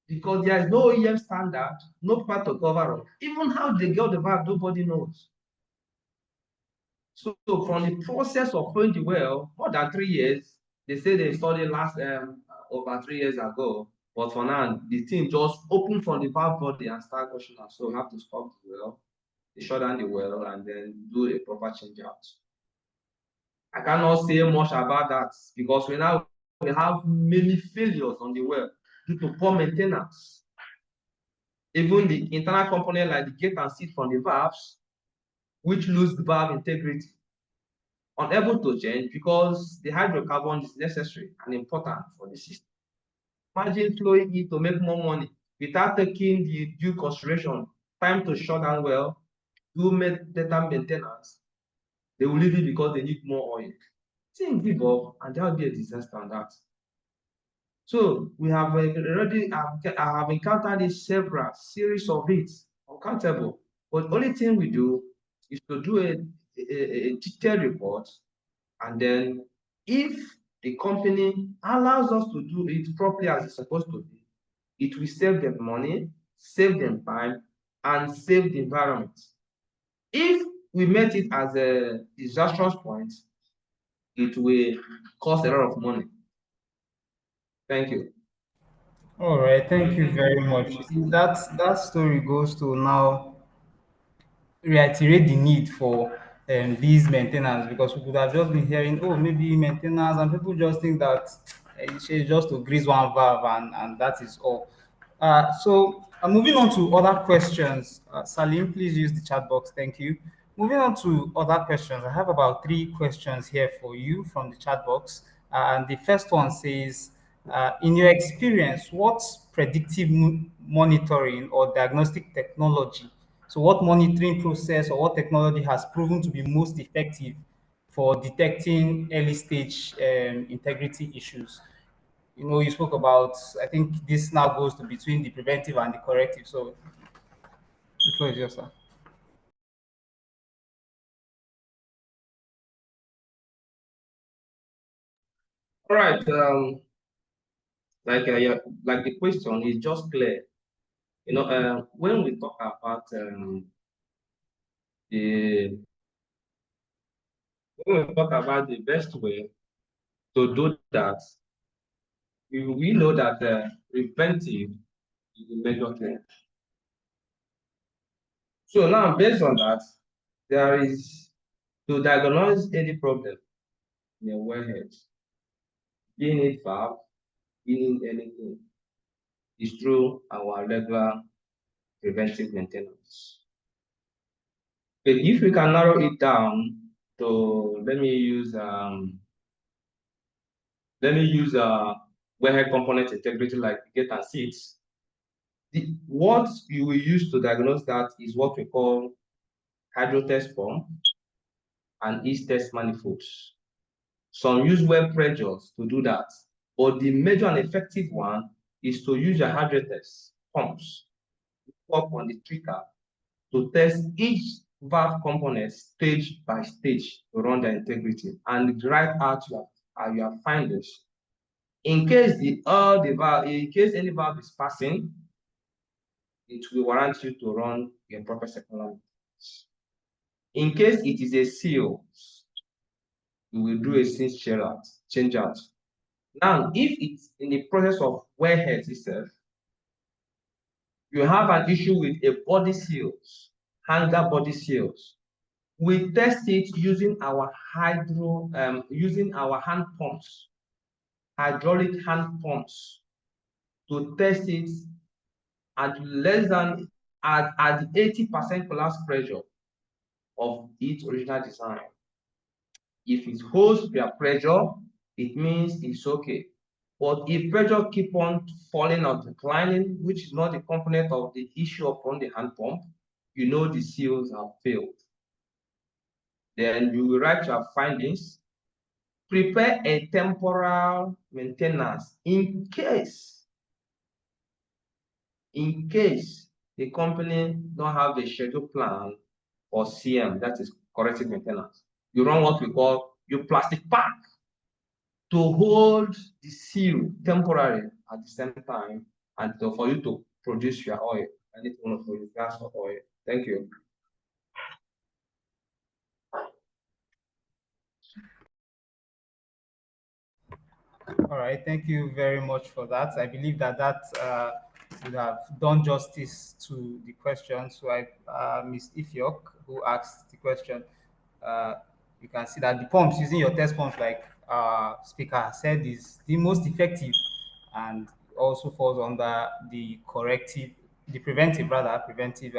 Because there is no EM standard, no part to cover up. Even how they got the valve, nobody knows. So from the process of putting the well, more than 3 years, they say they installed it last over 3 years ago. But for now, the thing just opened from the valve body and start gushing out. So we have to stop the well, they shut down the well, and then do a proper change out. I cannot say much about that because we have many failures on the well due to poor maintenance. Even the internal component like the gate and seat from the valves, which lose the valve integrity, unable to change because the hydrocarbon is necessary and important for the system. Imagine flowing it to make more money without taking the due consideration, time to shut down well, do data maintenance. They will leave it because they need more oil. Things give up, and there will be a disaster on that. So we have already, I have encountered a several series of it, uncountable. But the only thing we do is to do a detailed report, and then if the company allows us to do it properly as it's supposed to be, it will save them money, save them time, and save the environment. If we met it as a disastrous point, it will cost a lot of money. Thank you. All right, thank you very much. You see, that story goes to now reiterate the need for these maintenance because we could have just been hearing, oh, maybe maintenance, and people just think that it's just to grease one valve and that is all. So moving on to other questions. Salim, please use the chat box. Thank you. Moving on to other questions, I have about 3 questions here for you from the chat box. And the first one says, in your experience, what predictive monitoring or diagnostic technology, so what monitoring process or what technology has proven to be most effective for detecting early stage integrity issues? You know, you spoke about, I think this now goes to between the preventive and the corrective. So the floor is yours, sir. All right. Like the question is just clear. when we talk about the best way to do that, we know that preventive is the major thing. So now, based on that, there is to diagnose any problem in a wellhead, being it valve, being it anything, is through our regular preventive maintenance. But if we can narrow it down to, let me use wellhead component integrity like gate and seats. What you will use to diagnose that is what we call hydrotest pump and east test manifolds. Some use well pressures to do that, but the major and effective one is to use your hydrotest pumps up on the trigger to test each valve component stage by stage to run their integrity and write out your findings. In case any valve is passing, it will warrant you to run a proper circular. In case it is a seal, you will do a since change out. Now, if it's in the process of wellhead itself, you have an issue with a body seals, hanger body seals. We test it using our hand pumps, hydraulic hand pumps, to test it at less than at the 80% collapse pressure of its original design. If it holds their pressure, it means it's okay. But if pressure keep on falling or declining, which is not a component of the issue upon the hand pump, you know the seals have failed. Then you will write your findings, prepare a temporal maintenance in case the company don't have a schedule plan for CM, that is corrective maintenance. You run what we call your plastic pack to hold the seal temporarily at the same time and for you to produce your oil. I need to produce gas or oil. Thank you. All right, thank you very much for that. I believe that would have done justice to the question. So Ms. Ifyok, who asked the question, you can see that the pumps, using your test pumps, like speaker said, is the most effective and also falls under the preventive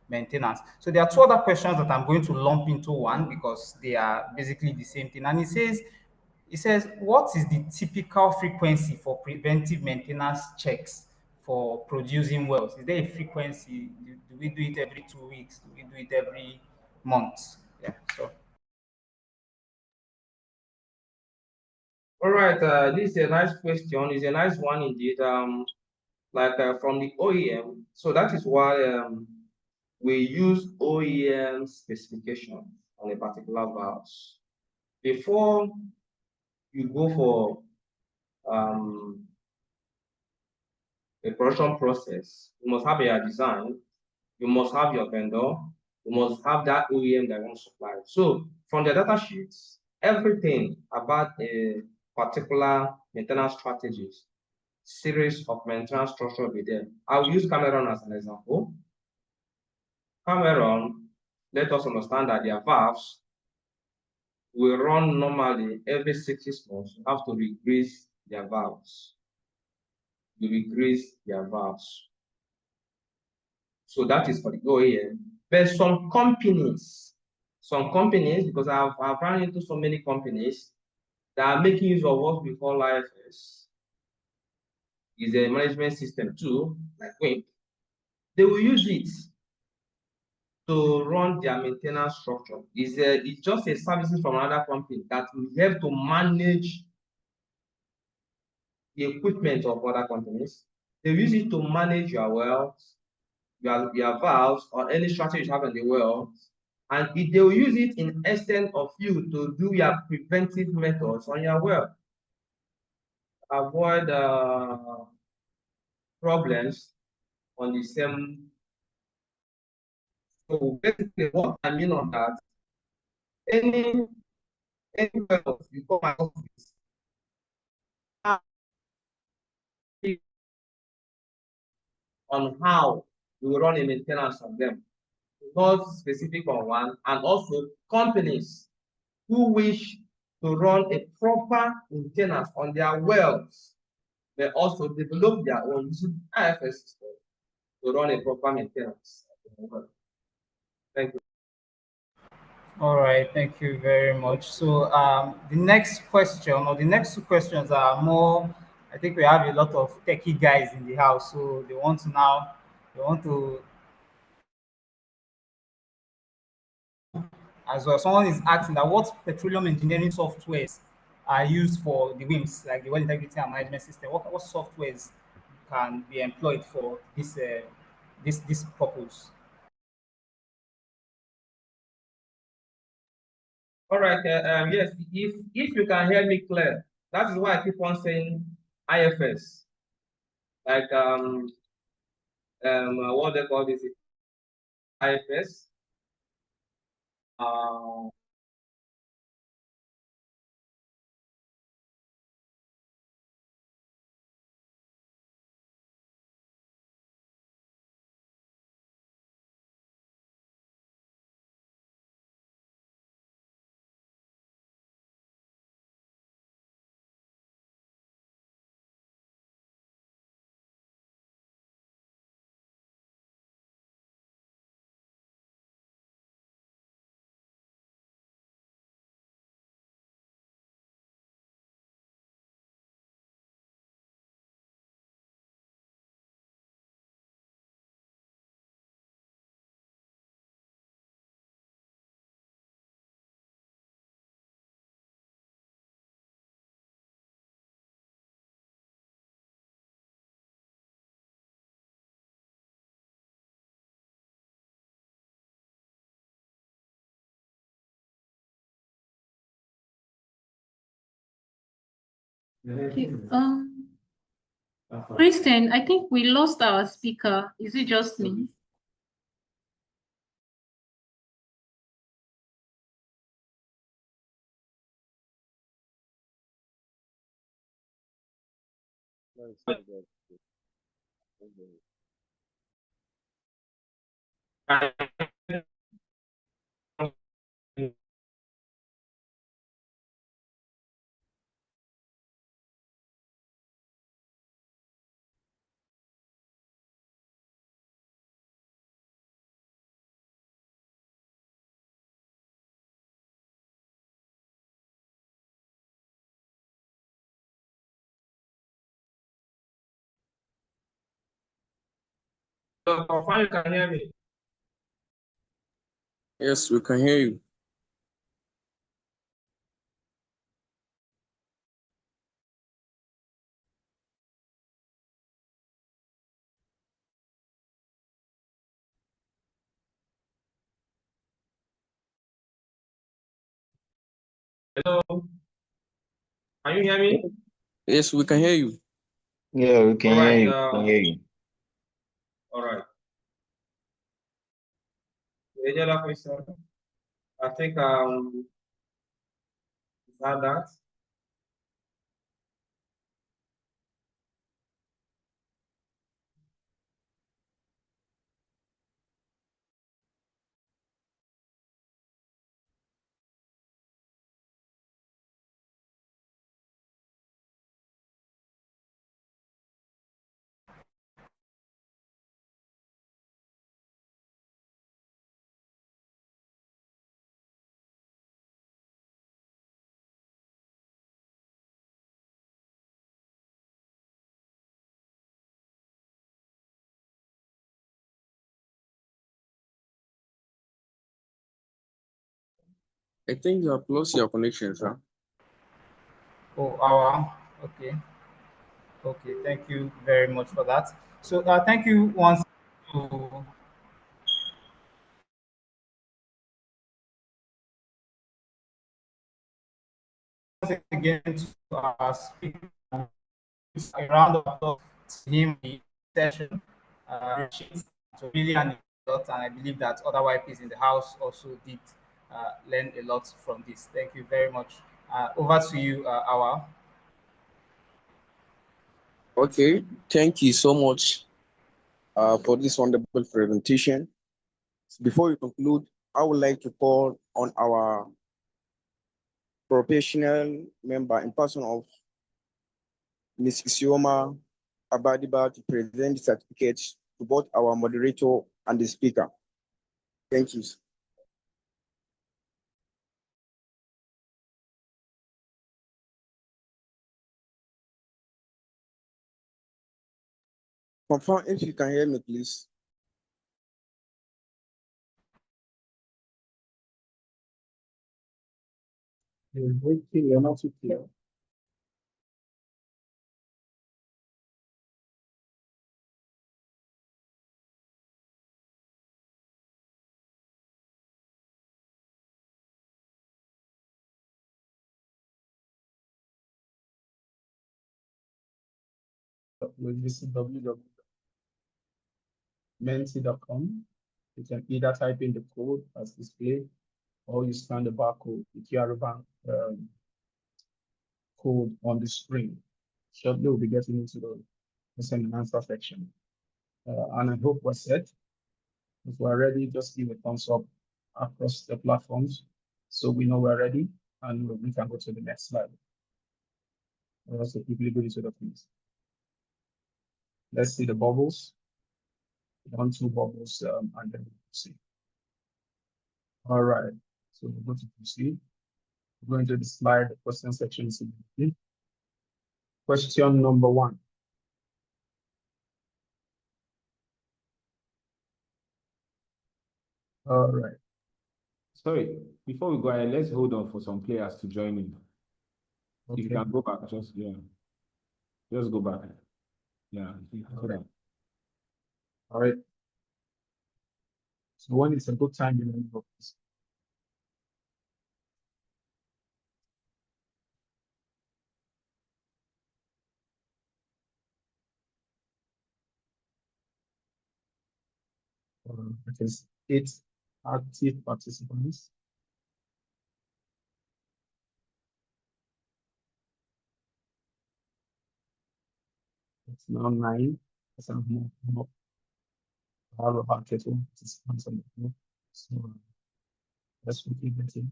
maintenance. So there are two other questions that I'm going to lump into one because they are basically the same thing. And it says, what is the typical frequency for preventive maintenance checks for producing wells? Is there a frequency? Do we do it every 2 weeks? Do we do it every month? Yeah, so. All right, this is a nice question. It's a nice one indeed. From the OEM. So that is why we use OEM specification on a particular valve. Before you go for a production process, you must have your design, you must have your vendor, you must have that OEM that wants to supply. So from the data sheets, everything about a particular maintenance strategies, series of maintenance structure will be there. I will use Cameron as an example. Cameron, let us understand that their valves will run normally every 6 months. You have to regrease their valves. You regrease their valves. So that is for the OEM. But some companies, because I've run into so many companies that are making use of what we call IFS, is a management system too, like Wink. They will use it to run their maintenance structure. It's just a services from another company that will help to manage the equipment of other companies. They use it to manage your wells, your valves, or any structure you have in the well, and they will use it in extent of you to do your preventive methods on your well. Avoid problems on the same. So basically, what I mean on that, any well you come my office, on how we will run a maintenance on them, not specific on one, and also companies who wish to run a proper maintenance on their wells, they also develop their own using IFS system to run a proper maintenance. Thank you. All right, thank you very much. So the next question or the next two questions are more, I think we have a lot of techie guys in the house, so they want to as well. Someone is asking that what petroleum engineering softwares are used for the WIMS, like the well integrity and management system. What softwares can be employed for this purpose? All right. Yes, if you can hear me clear, that is why I keep on saying IFS. Like what they call this IFS. Okay. Kristen, I think we lost our speaker. Is it just me? So you can hear me. Yes, we can hear you. Hello. Can you hear me? Yes, we can hear you. Yeah, we can All right. hear you. We can hear you. All right. Any other question? I think is that? I think you have lost your connection, sir. Oh, okay. Okay, thank you very much for that. So thank you once again to our speaker. A round of applause to him in the session. It was really a lot, and I believe that other YPs in the house also did learn a lot from this. Thank you very much. Over to you, Awa. Okay, thank you so much for this wonderful presentation. Before we conclude, I would like to call on our professional member in person of Ms. Isioma Abadiba to present the certificates to both our moderator and the speaker. Thank you. Confirm if you can hear me, please. You're not too clear. We'll visit www.menti.com. You can either type in the code as displayed, or you scan the barcode, the QR bank code on the screen. Shortly, we'll be getting into the question and answer section. And I hope we're set. If we're ready, just give a thumbs up across the platforms so we know we're ready and we can go to the next slide. We'll also quickly go into the quiz. Let's see the bubbles. 1, 2 bubbles, and then we'll see. All right, so we'll go to proceed. We're going to the slide, the question section is immediately. Question number 1. All right. Sorry, before we go ahead, let's hold on for some players to join in. Okay. If you can go back, just go back. Yeah, hold on. All right. So when it's a good time, you know, it is 8 active participants. It's now 9. More. I have about 30 participants on the group. So let's quickly get in.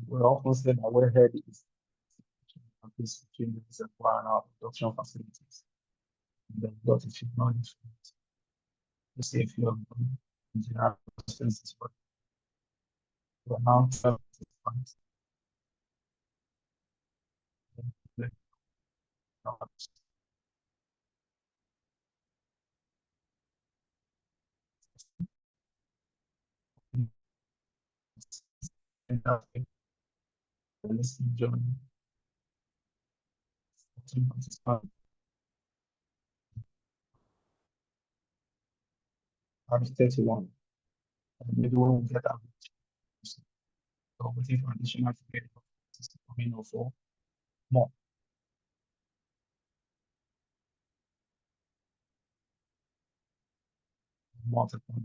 We're often said that we're head is this between the reservoir and our production facilities. And then got a few knowledge from it. Let's see if you have engineering questions. We're now 12 participants. Let's join. I'm 31. And maybe when we get out, so waiting for additional to get coming or for more. Multiple.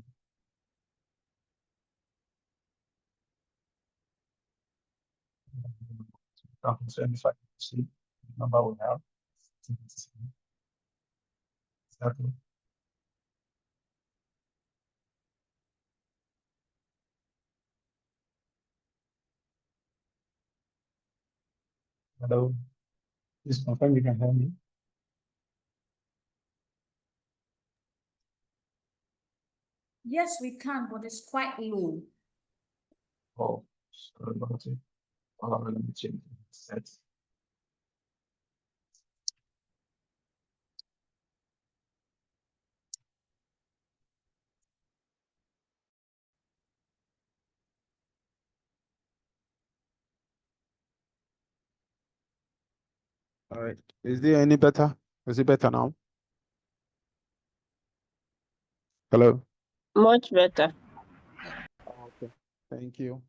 So if I can see the number we have. Exactly. Hello. Please confirm you can hear me. Yes, we can, but it's quite low. Oh, sorry about it. Let me change the set. All right. Is there any better? Is it better now? Hello? Much better. Okay. Thank you.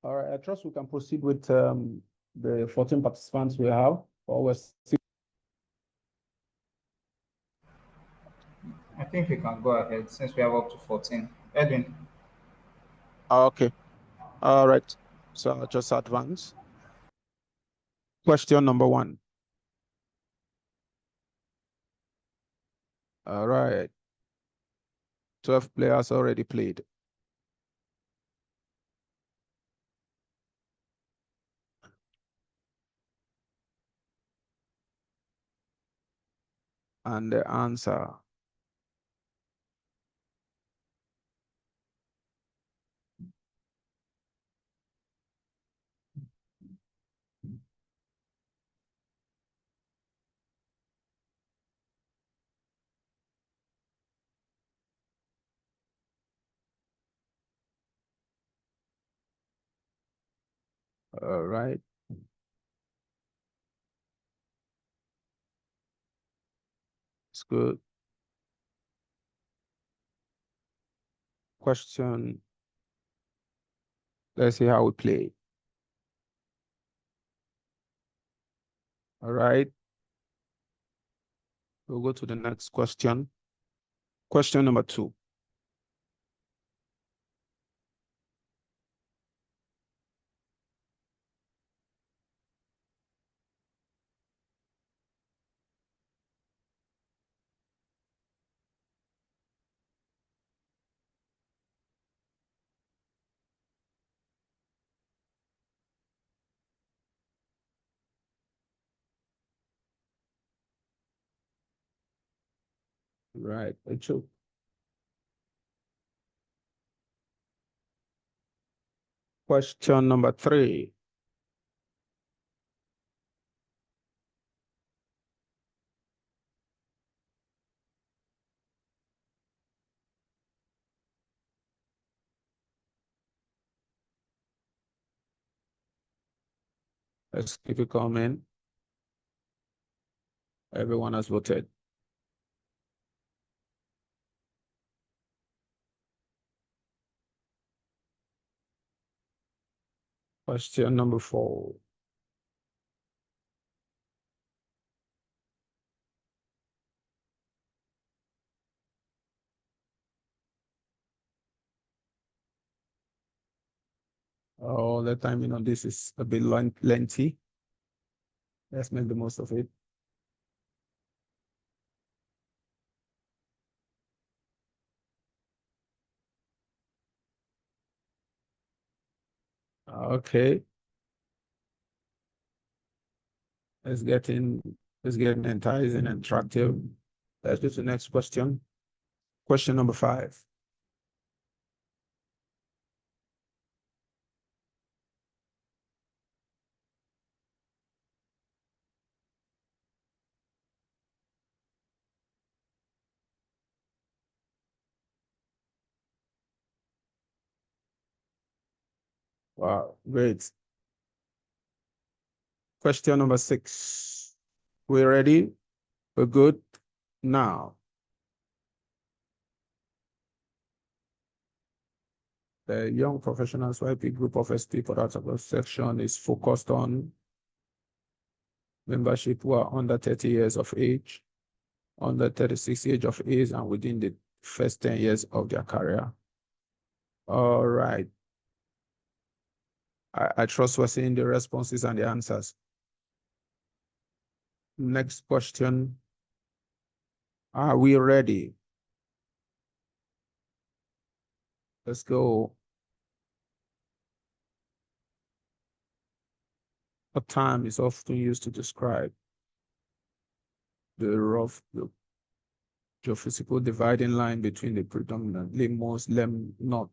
All right, I trust we can proceed with the 14 participants we have. I think we can go ahead since we have up to 14. Edwin. Okay. All right. So I'll just advance. Question number 1. All right. 12 players already played. And the answer all right. It's good. Question. Let's see how we play. All right. We'll go to the next question. Question number 2. Right. Question number 3. Let's keep it coming. Everyone has voted. Question number 4. Oh, the timing on this is a bit lengthy. Let's make the most of it. Okay. It's getting enticing and attractive. Let's go to the next question. Question number 5. Wow, great. Question number 6. We're ready? We're good? Now, the Young Professionals YP Group of ST Products section is focused on membership who are under 30 years of age, under 36 years of age, and within the first 10 years of their career. All right. I trust we're seeing the responses and the answers. Next question. Are we ready? Let's go. A term is often used to describe the rough geophysical dividing line between the predominantly Muslim north,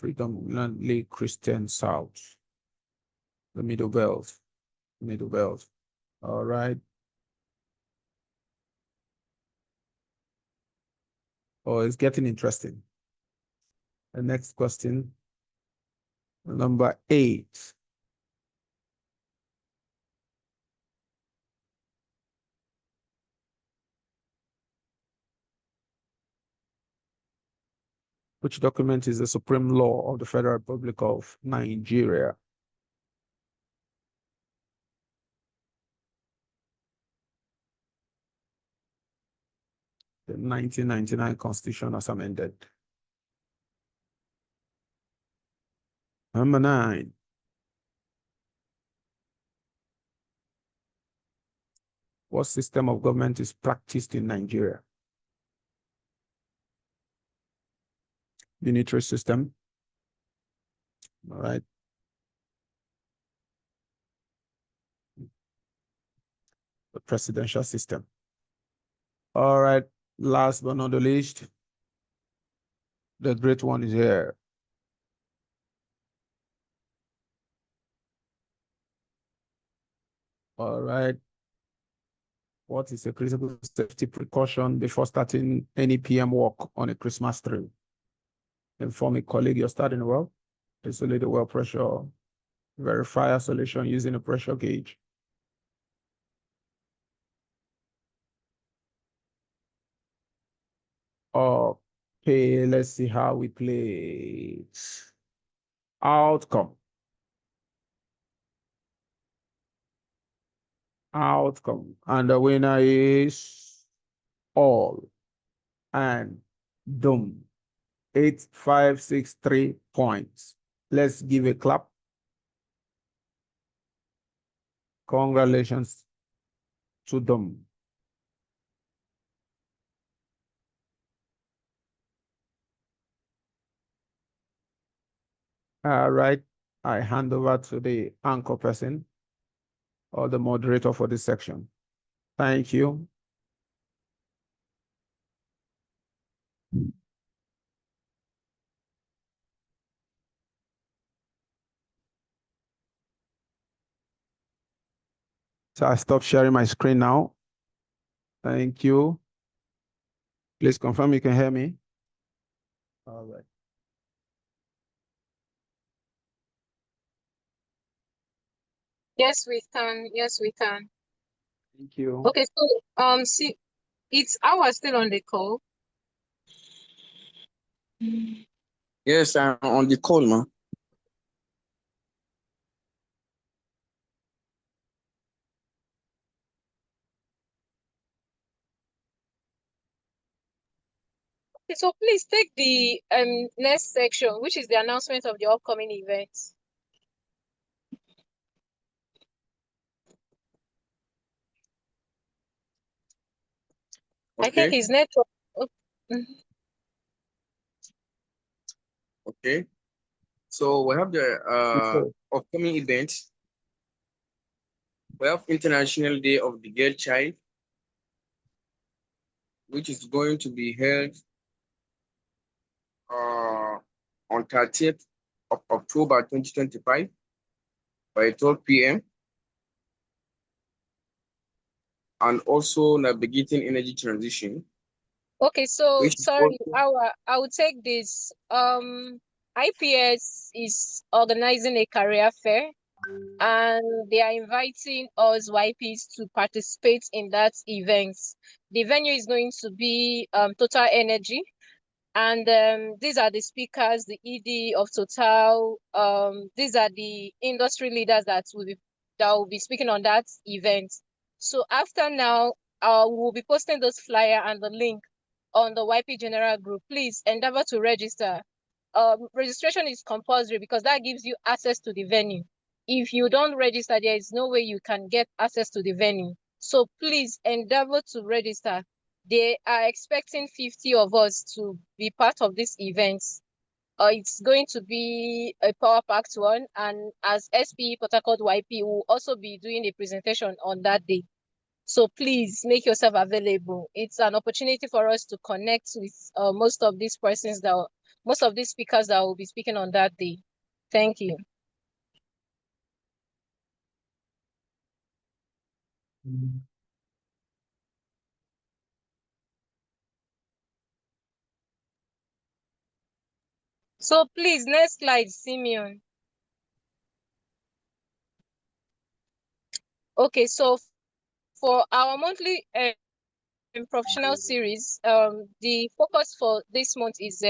predominantly Christian south, the middle belt. All right. Oh, it's getting interesting. The next question, number 8. Which document is the supreme law of the Federal Republic of Nigeria? The 1999 Constitution as amended. Number 9. What system of government is practiced in Nigeria? Unitary system. All right. The presidential system. All right. Last but not the least, the great one is here. All right. What is a critical safety precaution before starting any PM work on a Christmas tree? Inform a colleague you're starting well. Isolate the well pressure. Verify isolation using a pressure gauge. Okay, let's see how we play it. Outcome. Outcome. And the winner is all and done. 8563 points. Let's give a clap. Congratulations to them. All right, I hand over to the anchor person or the moderator for this section. Thank you. So I stop sharing my screen now. Thank you. Please confirm you can hear me. All right. Yes, we can. Yes, we can. Thank you. Okay, so see, it's our still on the call. Yes, I'm on the call, man. Okay, so please take the next section, which is the announcement of the upcoming events. I think Okay, his network. okay. So we have the upcoming events. We have International Day of the Girl Child, which is going to be held on 30th of October 2025 by 12 p.m. and also navigating energy transition. Okay, so Which sorry, I will take this. IPS is organizing a career fair, and they are inviting us YPs to participate in that event. The venue is going to be Total Energy, and these are the speakers, the ED of Total. These are the industry leaders that will be speaking on that event. So after now, we'll be posting those flyer and the link on the YP General Group. Please endeavor to register. Registration is compulsory because that gives you access to the venue. If you don't register, there is no way you can get access to the venue. So please endeavor to register. They are expecting 50 of us to be part of this event. It's going to be a power-packed one, and as SP Port Harcourt YP will also be doing a presentation on that day. So please make yourself available. It's an opportunity for us to connect with most of these speakers that will be speaking on that day. Thank you. So please, next slide, Simeon. Okay, so for our monthly professional series, the focus for this month is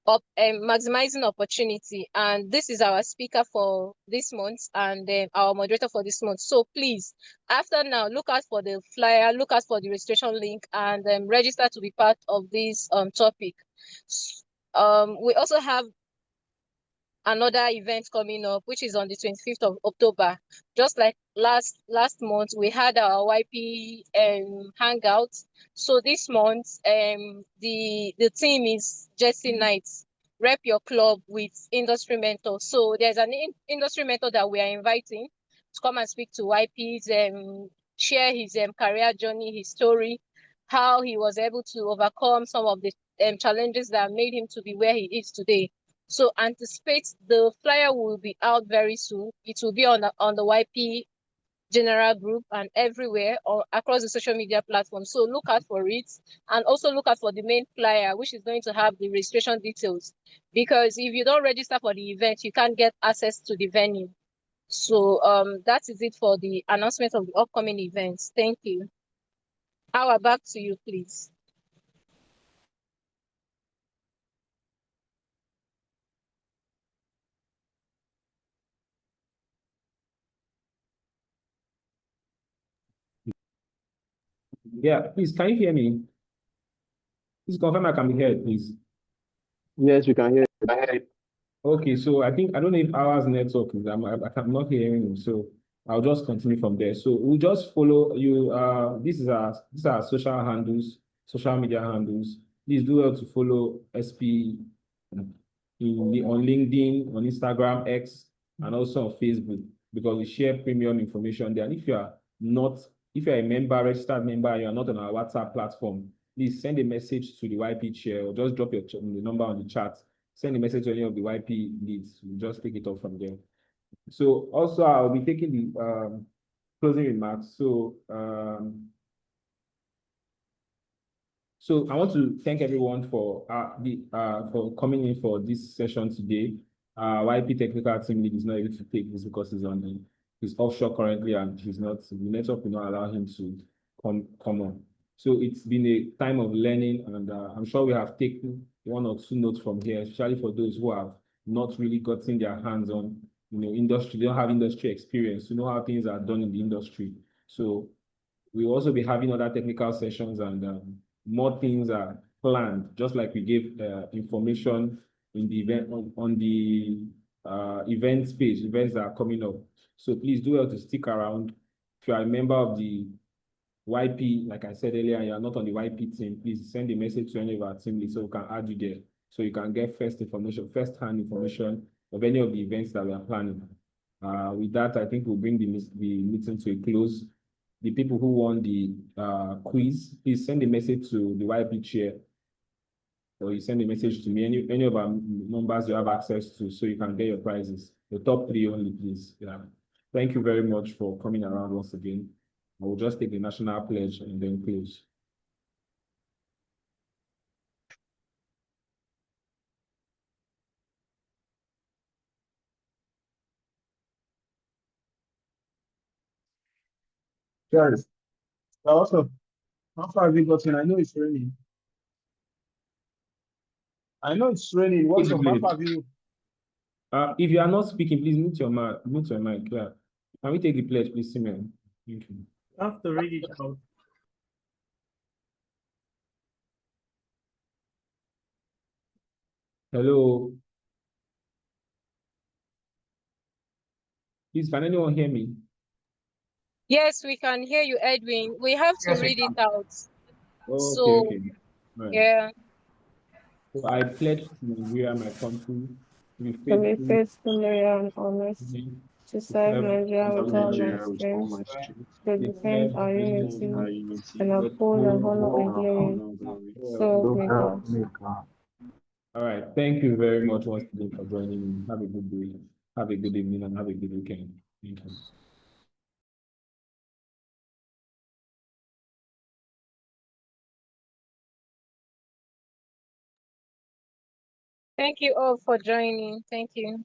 maximizing opportunity. And this is our speaker for this month and our moderator for this month. So please, after now, look out for the flyer, look out for the registration link, and register to be part of this topic. We also have another event coming up, which is on the 25th of October. Just like last month, we had our YP hangout. So this month, the theme is Jersey Nights. Rep your club with industry mentor. So there's an industry mentor that we are inviting to come and speak to YPs and share his career journey, his story, how he was able to overcome some of the challenges that made him to be where he is today. So anticipate the flyer will be out very soon. It will be on the YP general group and everywhere or across the social media platforms. So look out for it and also look out for the main flyer, which is going to have the registration details. Because if you don't register for the event, you can't get access to the venue. So that is it for the announcement of the upcoming events. Thank you. Howard, back to you, please. Yeah, please, can you hear me? Please confirm I can be heard, please. Yes, we can hear you. Okay, so I don't know if ours network is, I'm not hearing you, so I'll just continue from there. So we'll just follow you. These are social handles, social media handles. Please do well to follow SP on LinkedIn, on Instagram, X, and also on Facebook, because we share premium information there. And if you're a member, registered member, and you're not on our WhatsApp platform, please send a message to the YP chair or just drop the number on the chat. Send a message to any of the YP leads. We'll just take it off from there. So also I'll be taking the closing remarks. So I want to thank everyone for coming in for this session today. YP technical team lead is not able to take this because he's offshore currently and the network will not allow him to come on. So it's been a time of learning, and I'm sure we have taken one or two notes from here, especially for those who have not really gotten their hands on, industry. They don't have industry experience to know how things are done in the industry. So we'll also be having other technical sessions, and more things are planned, just like we gave information in the event on the events page, events that are coming up. So please do well to stick around. If you are a member of the YP, like I said earlier, and you are not on the YP team, please send a message to any of our team leads so we can add you there, so you can get first-hand information of any of the events that we are planning. With that, I think we'll bring the meeting to a close. The people who won the quiz, please send a message to the YP chair, or you send a message to me, any of our numbers you have access to, so you can get your prizes. The top 3 only, please. Yeah. Thank you very much for coming around once again. I will just take the national pledge and then close. Guys, also, how far have you gotten? I know it's raining. What's up? How far have you? If you are not speaking, please mute your mic. Yeah. Can we take the pledge, please, Simeon? Thank you. I have to read it out. Hello. Please, can anyone hear me? Yes, we can hear you, Edwin. We have to read it out. Okay. Right. Yeah. So I pledge to Nigeria, my country, to be To be faithful, faithful, loyal, and honest, to serve Nigeria with all my strength, to defend our unity and uphold and honor the glory. So help me God. All right. Thank you very much once again for joining me. Have a good day. Have a good evening and have a good weekend. Thank you. Thank you all for joining. Thank you.